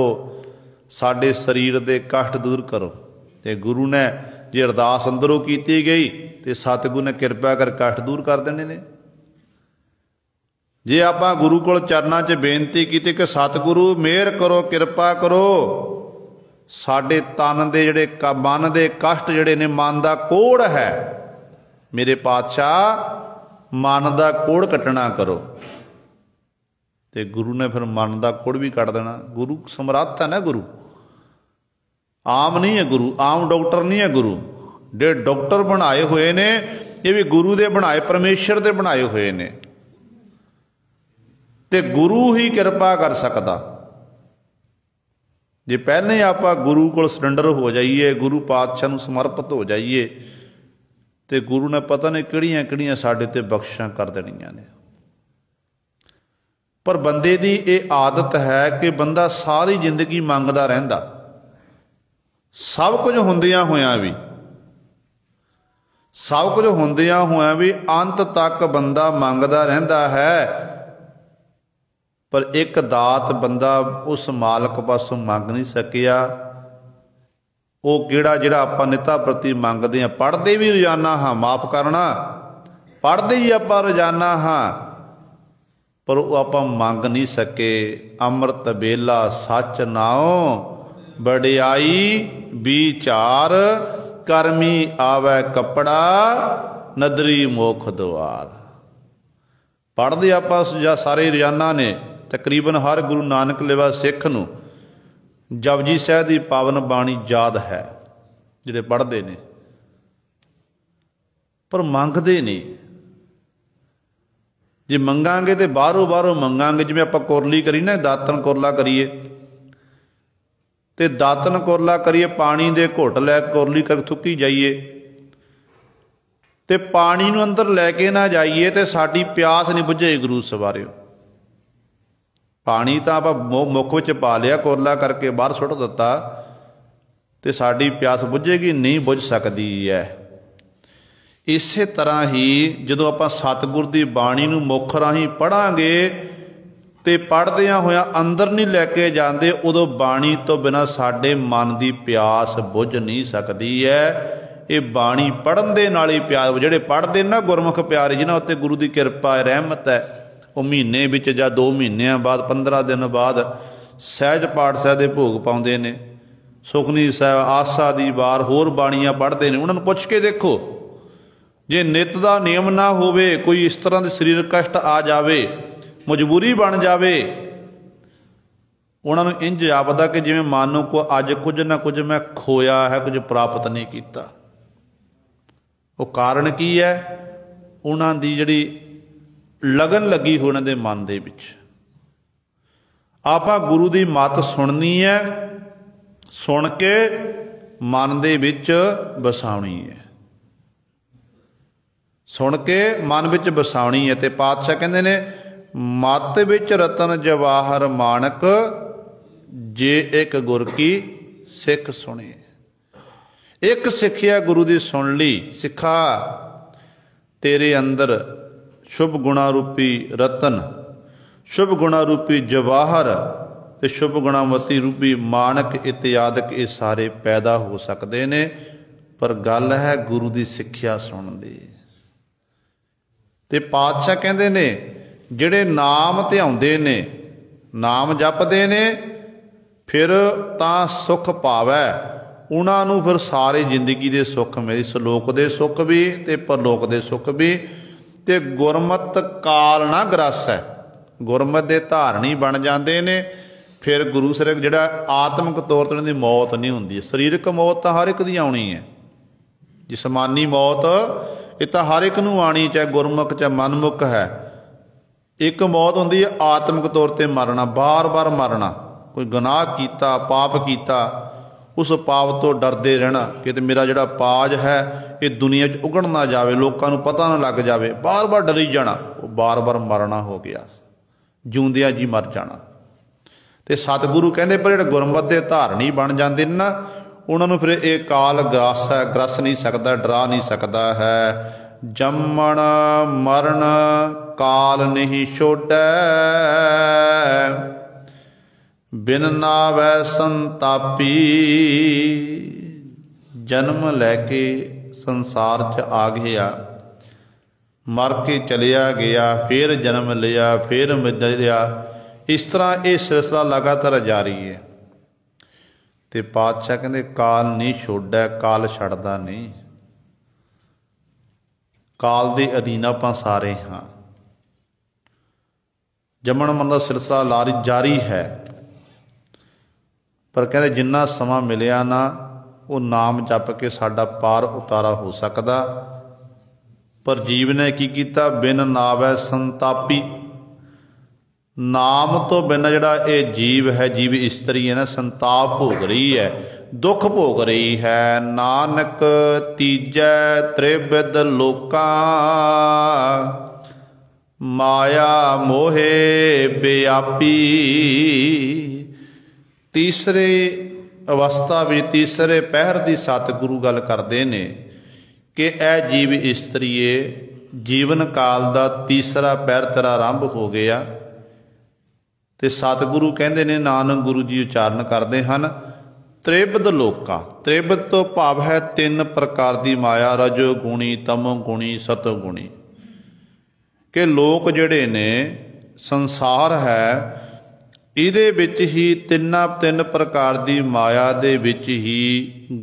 A: ਸਾਡੇ ਸਰੀਰ ਦੇ ਕਸ਼ਟ ਦੂਰ ਕਰੋ, ਤੇ ਗੁਰੂ ਨੇ ਜੇ ਅਰਦਾਸ ਅੰਦਰੋਂ ਕੀਤੀ ਗਈ ਤੇ ਸਤਿਗੁਰੂ ਨੇ ਕਿਰਪਾ ਕਰ ਕਸ਼ਟ ਦੂਰ ਕਰ ਦੇਣੇ ਨੇ। ਜੇ ਆਪਾਂ ਗੁਰੂ ਕੋਲ ਚਰਨਾਂ 'ਚ ਬੇਨਤੀ ਕੀਤੀ ਕਿ ਸਤਿਗੁਰੂ ਮਿਹਰ ਕਰੋ ਕਿਰਪਾ ਕਰੋ ਸਾਡੇ ਤਨ ਦੇ ਜਿਹੜੇ ਮਨ ਦੇ ਕਸ਼ਟ ਜਿਹੜੇ ਨੇ, ਮਨ ਦਾ ਕੋੜ ਹੈ, ਮੇਰੇ ਪਾਤਸ਼ਾਹ ਮਨ ਦਾ ਕੋੜ ਕੱਟਣਾ ਕਰੋ, ਤੇ ਗੁਰੂ ਨੇ ਫਿਰ ਮਨ ਦਾ ਕੋੜ ਵੀ ਕੱਟ ਦੇਣਾ। ਗੁਰੂ ਸਮਰੱਥ ਹੈ ਨਾ। ਗੁਰੂ ਆਮ ਨਹੀਂ ਹੈ, ਗੁਰੂ ਆਮ ਡਾਕਟਰ ਨਹੀਂ ਹੈ। ਗੁਰੂ ਜਿਹੜੇ ਡਾਕਟਰ ਬਣਾਏ ਹੋਏ ਨੇ ਇਹ ਵੀ ਗੁਰੂ ਦੇ ਬਣਾਏ, ਪਰਮੇਸ਼ਰ ਦੇ ਬਣਾਏ ਹੋਏ ਨੇ, ਤੇ ਗੁਰੂ ਹੀ ਕਿਰਪਾ ਕਰ ਸਕਦਾ। ਜੇ ਪਹਿਲਾਂ ਹੀ ਆਪਾਂ ਗੁਰੂ ਕੋਲ ਸਰੈਂਡਰ ਹੋ ਜਾਈਏ, ਗੁਰੂ ਪਾਤਸ਼ਾਹ ਨੂੰ ਸਮਰਪਿਤ ਹੋ ਜਾਈਏ, ਤੇ ਗੁਰੂ ਨੇ ਪਤਾ ਨਹੀਂ ਕਿਹੜੀਆਂ ਕਿਹੜੀਆਂ ਸਾਡੇ ਤੇ ਬਖਸ਼ਿਸ਼ਾਂ ਕਰ ਦੇਣੀਆਂ ਨੇ। ਪਰ ਬੰਦੇ ਦੀ ਇਹ ਆਦਤ ਹੈ ਕਿ ਬੰਦਾ ਸਾਰੀ ਜ਼ਿੰਦਗੀ ਮੰਗਦਾ ਰਹਿੰਦਾ, ਸਭ ਕੁਝ ਹੁੰਦਿਆਂ ਹੋਇਆਂ ਵੀ, ਸਭ ਕੁਝ ਹੁੰਦਿਆਂ ਹੋਇਆਂ ਵੀ ਅੰਤ ਤੱਕ ਬੰਦਾ ਮੰਗਦਾ ਰਹਿੰਦਾ ਹੈ। ਪਰ ਇੱਕ ਦਾਤ ਬੰਦਾ ਉਸ ਮਾਲਕ ਪਾਸੋਂ ਮੰਗ ਨਹੀਂ ਸਕਿਆ। ਉਹ ਕਿਹੜਾ ਜਿਹੜਾ ਆਪਾਂ ਨਿੱਤਾ ਪ੍ਰਤੀ ਮੰਗਦੇ ਹਾਂ। ਪੜ੍ਹਦੇ ਵੀ ਰੋਜ਼ਾਨਾ ਹਾਂ, ਮਾਫ ਕਰਨਾ, ਪੜ੍ਹਦੇ ਹੀ ਆਪਾਂ ਰੋਜ਼ਾਨਾ ਹਾਂ, ਪਰ ਉਹ ਆਪਾਂ ਮੰਗ ਨਹੀਂ ਸਕੇ। ਅੰਮ੍ਰਿਤ ਵੇਲਾ ਸੱਚ ਨਾਉ ਵਡਿਆਈ ਵਿਚਾਰ, ਕਰਮੀ ਆਵੈ ਕੱਪੜਾ ਨਦਰੀ ਮੁਖ ਦੁਆਰ। ਪੜ੍ਹਦੇ ਆਪਾਂ ਜਾਂ ਸਾਰੇ ਰੋਜ਼ਾਨਾ ਨੇ। ਤਕਰੀਬਨ ਹਰ ਗੁਰੂ ਨਾਨਕ ਲੇਵਾ ਸਿੱਖ ਨੂੰ ਜਪਜੀ ਸਾਹਿਬ ਦੀ ਪਾਵਨ ਬਾਣੀ ਯਾਦ ਹੈ, ਜਿਹੜੇ ਪੜ੍ਹਦੇ ਨੇ, ਪਰ ਮੰਗਦੇ ਨਹੀਂ। ਜੇ ਮੰਗਾਂਗੇ ਤੇ ਬਾਹਰੋਂ ਬਾਹਰੋਂ ਮੰਗਾਂਗੇ। ਜਿਵੇਂ ਆਪਾਂ ਕੁਰਲੀ ਕਰੀ ਨਾ, ਦਾਤਨ ਕੁਰਲਾ ਕਰੀਏ, ਤੇ ਦਾਤਨ ਕੁਰਲਾ ਕਰੀਏ, ਪਾਣੀ ਦੇ ਘੁੱਟ ਲੈ ਕੁਰਲੀ ਕਰ ਥੁੱਕੀ ਜਾਈਏ, ਤੇ ਪਾਣੀ ਨੂੰ ਅੰਦਰ ਲੈ ਕੇ ਨਾ ਜਾਈਏ ਤੇ ਸਾਡੀ ਪਿਆਸ ਨਹੀਂ ਬੁਝੇ। ਗੁਰੂ ਸਵਾਰਿਓ, ਪਾਣੀ ਤਾਂ ਆਪਾਂ ਮੁੱਖ ਵਿੱਚ ਪਾ ਲਿਆ, ਕੁਰਲਾ ਕਰਕੇ ਬਾਹਰ ਸੁੱਟ ਦਿੱਤਾ, ਤੇ ਸਾਡੀ ਪਿਆਸ ਬੁਝੇਗੀ ਨਹੀਂ, ਬੁਝ ਸਕਦੀ ਹੈ। ਇਸੇ ਤਰ੍ਹਾਂ ਹੀ ਜਦੋਂ ਆਪਾਂ ਸਤਿਗੁਰ ਦੀ ਬਾਣੀ ਨੂੰ ਮੁੱਖ ਰਾਹੀਂ ਪੜ੍ਹਾਂਗੇ ਤੇ ਪੜ੍ਹਦਿਆਂ ਹੋਇਆਂ ਅੰਦਰ ਨਹੀਂ ਲੈ ਕੇ ਜਾਂਦੇ, ਉਦੋਂ ਬਾਣੀ ਤੋਂ ਬਿਨਾਂ ਸਾਡੇ ਮਨ ਦੀ ਪਿਆਸ ਬੁਝ ਨਹੀਂ ਸਕਦੀ ਹੈ। ਇਹ ਬਾਣੀ ਪੜ੍ਹਨ ਦੇ ਨਾਲ ਹੀ ਪਿਆਰ, ਜਿਹੜੇ ਪੜ੍ਹਦੇ ਨਾ ਗੁਰਮੁਖ ਪਿਆਰੇ ਜਿਨ੍ਹਾਂ ਉੱਤੇ ਗੁਰੂ ਦੀ ਕਿਰਪਾ ਰਹਿਮਤ ਹੈ, ਉਹ ਮਹੀਨੇ ਵਿੱਚ ਜਾਂ 2 ਮਹੀਨਿਆਂ ਬਾਅਦ 15 ਦਿਨ ਬਾਅਦ ਸਹਿਜ ਪਾਠ ਸਾਹਿਬ ਦੇ ਭੋਗ ਪਾਉਂਦੇ ਨੇ। ਸੁਖਨੀ ਸਾਹਿਬ, ਆਸਾ ਦੀ ਵਾਰ, ਹੋਰ ਬਾਣੀਆਂ ਪੜ੍ਹਦੇ ਨੇ। ਉਹਨਾਂ ਨੂੰ ਪੁੱਛ ਕੇ ਦੇਖੋ, ਜੇ ਨਿੱਤ ਦਾ ਨਿਯਮ ਨਾ ਹੋਵੇ, ਕੋਈ ਇਸ ਤਰ੍ਹਾਂ ਦੇ ਸਰੀਰਕ ਕਸ਼ਟ ਆ ਜਾਵੇ, ਮਜਬੂਰੀ ਬਣ ਜਾਵੇ, ਉਹਨਾਂ ਨੂੰ ਇੰਝ ਜਾਪਦਾ ਕਿ ਜਿਵੇਂ ਮਾਨੋ ਕੋ ਅੱਜ ਕੁਝ ਨਾ ਕੁਝ ਮੈਂ ਖੋਇਆ ਹੈ, ਕੁਝ ਪ੍ਰਾਪਤ ਨਹੀਂ ਕੀਤਾ। ਉਹ ਕਾਰਨ ਕੀ ਹੈ? ਉਹਨਾਂ ਦੀ ਜਿਹੜੀ ਲਗਨ ਲੱਗੀ ਹੋਈ ਉਹਨਾਂ ਦੇ ਮਨ ਦੇ ਵਿੱਚ। ਆਪਾਂ ਗੁਰੂ ਦੀ ਮੱਤ ਸੁਣਨੀ ਹੈ, ਸੁਣ ਕੇ ਮਨ ਦੇ ਵਿੱਚ ਵਸਾਉਣੀ ਹੈ, ਸੁਣ ਕੇ ਮਨ ਵਿੱਚ ਵਸਾਉਣੀ ਹੈ। ਤੇ ਪਾਤਸ਼ਾਹ ਕਹਿੰਦੇ ਨੇ, ਮੱਤ ਵਿੱਚ ਰਤਨ ਜਵਾਹਰ ਮਾਣਕ, ਜੇ ਇੱਕ ਗੁਰ ਕੀ ਸਿੱਖ ਸੁਣੇ। ਇੱਕ ਸਿੱਖਿਆ ਗੁਰੂ ਦੀ ਸੁਣ ਲਈ, ਸਿੱਖਾ ਤੇਰੇ ਅੰਦਰ ਸ਼ੁਭ ਗੁਣਾ ਰੂਪੀ ਰਤਨ, ਸ਼ੁਭ ਗੁਣਾ ਰੂਪੀ ਜਵਾਹਰ ਤੇ ਸ਼ੁਭ ਗੁਣਾਮਤੀ ਰੂਪੀ ਮਾਣਕ ਇਤਿਆਦਿਕ ਇਹ ਸਾਰੇ ਪੈਦਾ ਹੋ ਸਕਦੇ ਨੇ। ਪਰ ਗੱਲ ਹੈ ਗੁਰੂ ਦੀ ਸਿੱਖਿਆ ਸੁਣਨ ਦੀ। ਤੇ ਪਾਤਸ਼ਾਹ ਕਹਿੰਦੇ ਨੇ, ਜਿਹੜੇ ਨਾਮ ਧਿਆਉਂਦੇ ਨੇ, ਨਾਮ ਜਪਦੇ ਨੇ, ਫਿਰ ਤਾਂ ਸੁੱਖ ਪਾਵੈ। ਉਹਨਾਂ ਨੂੰ ਫਿਰ ਸਾਰੇ ਜ਼ਿੰਦਗੀ ਦੇ ਸੁੱਖ ਮਿਲੇ, ਸਲੋਕ ਦੇ ਸੁੱਖ ਵੀ ਤੇ ਪਰਲੋਕ ਦੇ ਸੁੱਖ ਵੀ। ਤੇ ਗੁਰਮਤਿ ਕਾਲ ਨਾ ਗਰਾਸੈ, ਗੁਰਮਤਿ ਦੇ ਧਾਰਨੀ ਬਣ ਜਾਂਦੇ ਨੇ। ਫਿਰ ਗੁਰੂ ਸਾਹਿਬ ਜਿਹੜਾ ਆਤਮਿਕ ਤੌਰ 'ਤੇ ਉਹਨਾਂ ਦੀ ਮੌਤ ਨਹੀਂ ਹੁੰਦੀ। ਸਰੀਰਕ ਮੌਤ ਤਾਂ ਹਰ ਇੱਕ ਦੀ ਆਉਣੀ ਹੈ, ਜਿਸਮਾਨੀ ਮੌਤ ਇਹ ਤਾਂ ਹਰ ਇੱਕ ਨੂੰ ਆਣੀ, ਚਾਹੇ ਗੁਰਮੁਖ ਚਾਹੇ ਮਨਮੁਖ ਹੈ। ਇੱਕ ਮੌਤ ਹੁੰਦੀ ਹੈ ਆਤਮਿਕ ਤੌਰ 'ਤੇ ਮਰਨਾ, ਬਾਰ-ਬਾਰ ਮਰਨਾ। ਕੋਈ ਗੁਨਾਹ ਕੀਤਾ, ਪਾਪ ਕੀਤਾ, ਉਸ ਪਾਪ ਤੋਂ ਡਰਦੇ ਰਹਿਣਾ ਕਿ ਤੇ ਮੇਰਾ ਜਿਹੜਾ ਪਾਜ ਹੈ ਇਹ ਦੁਨੀਆ 'ਚ ਉਗੜ ਨਾ ਜਾਵੇ, ਲੋਕਾਂ ਨੂੰ ਪਤਾ ਨਾ ਲੱਗ ਜਾਵੇ, ਬਾਰ-ਬਾਰ ਡਰੀ ਜਾਣਾ। ਉਹ ਬਾਰ-ਬਾਰ ਮਰਨਾ ਹੋ ਗਿਆ, ਜਿਉਂਦਿਆਂ ਜੀ ਮਰ ਜਾਣਾ। ਤੇ ਸਤਿਗੁਰੂ ਕਹਿੰਦੇ ਪਰ ਜਿਹੜੇ ਗੁਰਮਤਿ ਦੇ ਧਾਰਨੀ ਬਣ ਜਾਂਦੇ ਨੇ ਨਾ, ਉਹਨਾਂ ਨੂੰ ਫਿਰ ਇਹ ਕਾਲ ਗ੍ਰਸ ਨਹੀਂ ਸਕਦਾ, ਡਰਾ ਨਹੀਂ ਸਕਦਾ ਹੈ। ਜੰਮਣ ਮਰਨ ਕਾਲ ਨਹੀਂ ਛੋਡੈ, ਬਿਨ ਨਾਵੈ ਸੰਤਾਪੀ। ਜਨਮ ਲੈ ਕੇ ਸੰਸਾਰ 'ਚ ਆ ਗਿਆ, ਮਰ ਕੇ ਚਲਿਆ ਗਿਆ, ਫਿਰ ਜਨਮ ਲਿਆ, ਫਿਰ ਮਿਲਿਆ। ਇਸ ਤਰ੍ਹਾਂ ਇਹ ਸਿਲਸਿਲਾ ਲਗਾਤਾਰ ਜਾਰੀ ਹੈ। ਤੇ ਪਾਤਸ਼ਾਹ ਕਹਿੰਦੇ ਕਾਲ ਨਹੀਂ ਛੋਡੈ, ਕਾਲ ਛੱਡਦਾ ਨਹੀਂ। ਕਾਲ ਦੇ ਅਧੀਨ ਆਪਾਂ ਸਾਰੇ ਹਾਂ। ਜੰਮਣ ਮਰਨ ਦਾ ਸਿਲਸਿਲਾ ਜਾਰੀ ਹੈ, ਪਰ ਕਹਿੰਦੇ ਜਿੰਨਾ ਸਮਾਂ ਮਿਲਿਆ ਨਾ, ਉਹ ਨਾਮ ਜਪ ਕੇ ਸਾਡਾ ਪਾਰ ਉਤਾਰਾ ਹੋ ਸਕਦਾ। ਪਰ ਜੀਵ ਨੇ ਕੀ ਕੀਤਾ? ਬਿਨ ਨਾਵੈ ਸੰਤਾਪੀ। ਨਾਮ ਤੋਂ ਬਿਨਾਂ ਜਿਹੜਾ ਇਹ ਜੀਵ ਹੈ, ਜੀਵ ਇਸਤਰੀ ਹੈ ਨਾ, ਸੰਤਾਪ ਭੋਗ ਰਹੀ ਹੈ, ਦੁੱਖ ਭੋਗ ਰਹੀ ਹੈ। ਨਾਨਕ ਤੀਜੈ ਤ੍ਰਿਵਿਧ ਲੋਕਾਂ, ਮਾਇਆ ਮੋਹੇ ਵਿਆਪੀ। ਤੀਸਰੇ ਅਵਸਥਾ ਵਿੱਚ, ਤੀਸਰੇ ਪਹਿਰ ਦੀ ਸਤਿਗੁਰੂ ਗੱਲ ਕਰਦੇ ਨੇ ਕਿ ਇਹ ਜੀਵ ਇਸਤਰੀਏ, ਜੀਵਨ ਕਾਲ ਦਾ ਤੀਸਰਾ ਪਹਿਰ ਤੇਰਾ ਆਰੰਭ ਹੋ ਗਿਆ। ਤੇ ਸਤਿਗੁਰੂ ਕਹਿੰਦੇ ਨੇ, ਨਾਨਕ ਗੁਰੂ ਜੀ ਉਚਾਰਨ ਕਰਦੇ ਹਨ, ਤ੍ਰਿਵਿਧ ਲੋਕਾਂ। ਤ੍ਰਿਵਿਧ ਤੋਂ ਭਾਵ ਹੈ 3 ਪ੍ਰਕਾਰ ਦੀ ਮਾਇਆ, ਰਜੋ ਗੁਣੀ, ਤਮੋ ਗੁਣੀ, ਸਤੋ ਗੁਣੀ। ਕਿ ਲੋਕ ਜਿਹੜੇ ਨੇ, ਸੰਸਾਰ ਹੈ, ਇਹਦੇ ਵਿੱਚ ਹੀ 3 ਪ੍ਰਕਾਰ ਦੀ ਮਾਇਆ ਦੇ ਵਿੱਚ ਹੀ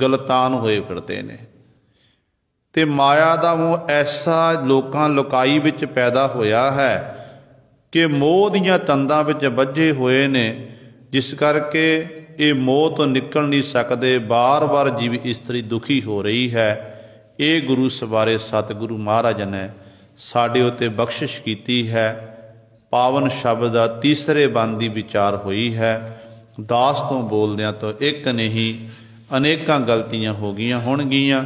A: ਗਲਤਾਨ ਹੋਏ ਫਿਰਦੇ ਨੇ। ਤੇ ਮਾਇਆ ਦਾ ਮੋਹ ਐਸਾ ਲੋਕਾਂ ਲੁਕਾਈ ਵਿੱਚ ਪੈਦਾ ਹੋਇਆ ਹੈ ਕਿ ਮੋਹ ਦੀਆਂ ਤੰਦਾਂ ਵਿੱਚ ਬੱਝੇ ਹੋਏ ਨੇ, ਜਿਸ ਕਰਕੇ ਇਹ ਮੋਹ ਤੋਂ ਨਿਕਲ ਨਹੀਂ ਸਕਦੇ। ਬਾਰ-ਬਾਰ ਜੀਵ ਇਸਤਰੀ ਦੁਖੀ ਹੋ ਰਹੀ ਹੈ। ਇਹ ਗੁਰੂ ਸਵਾਰੇ ਸਤਿਗੁਰੂ ਮਹਾਰਾਜ ਨੇ ਸਾਡੇ ਉੱਤੇ ਬਖਸ਼ਿਸ਼ ਕੀਤੀ ਹੈ। ਪਾਵਨ ਸ਼ਬਦ ਦਾ ਤੀਸਰੇ ਬੰਦ ਦੀ ਵਿਚਾਰ ਹੋਈ ਹੈ। ਦਾਸ ਤੋਂ ਬੋਲਦਿਆਂ ਤੋਂ ਇੱਕ ਨਹੀਂ, ਅਨੇਕਾਂ ਗਲਤੀਆਂ ਹੋ ਗਈਆਂ ਹੋਣਗੀਆਂ।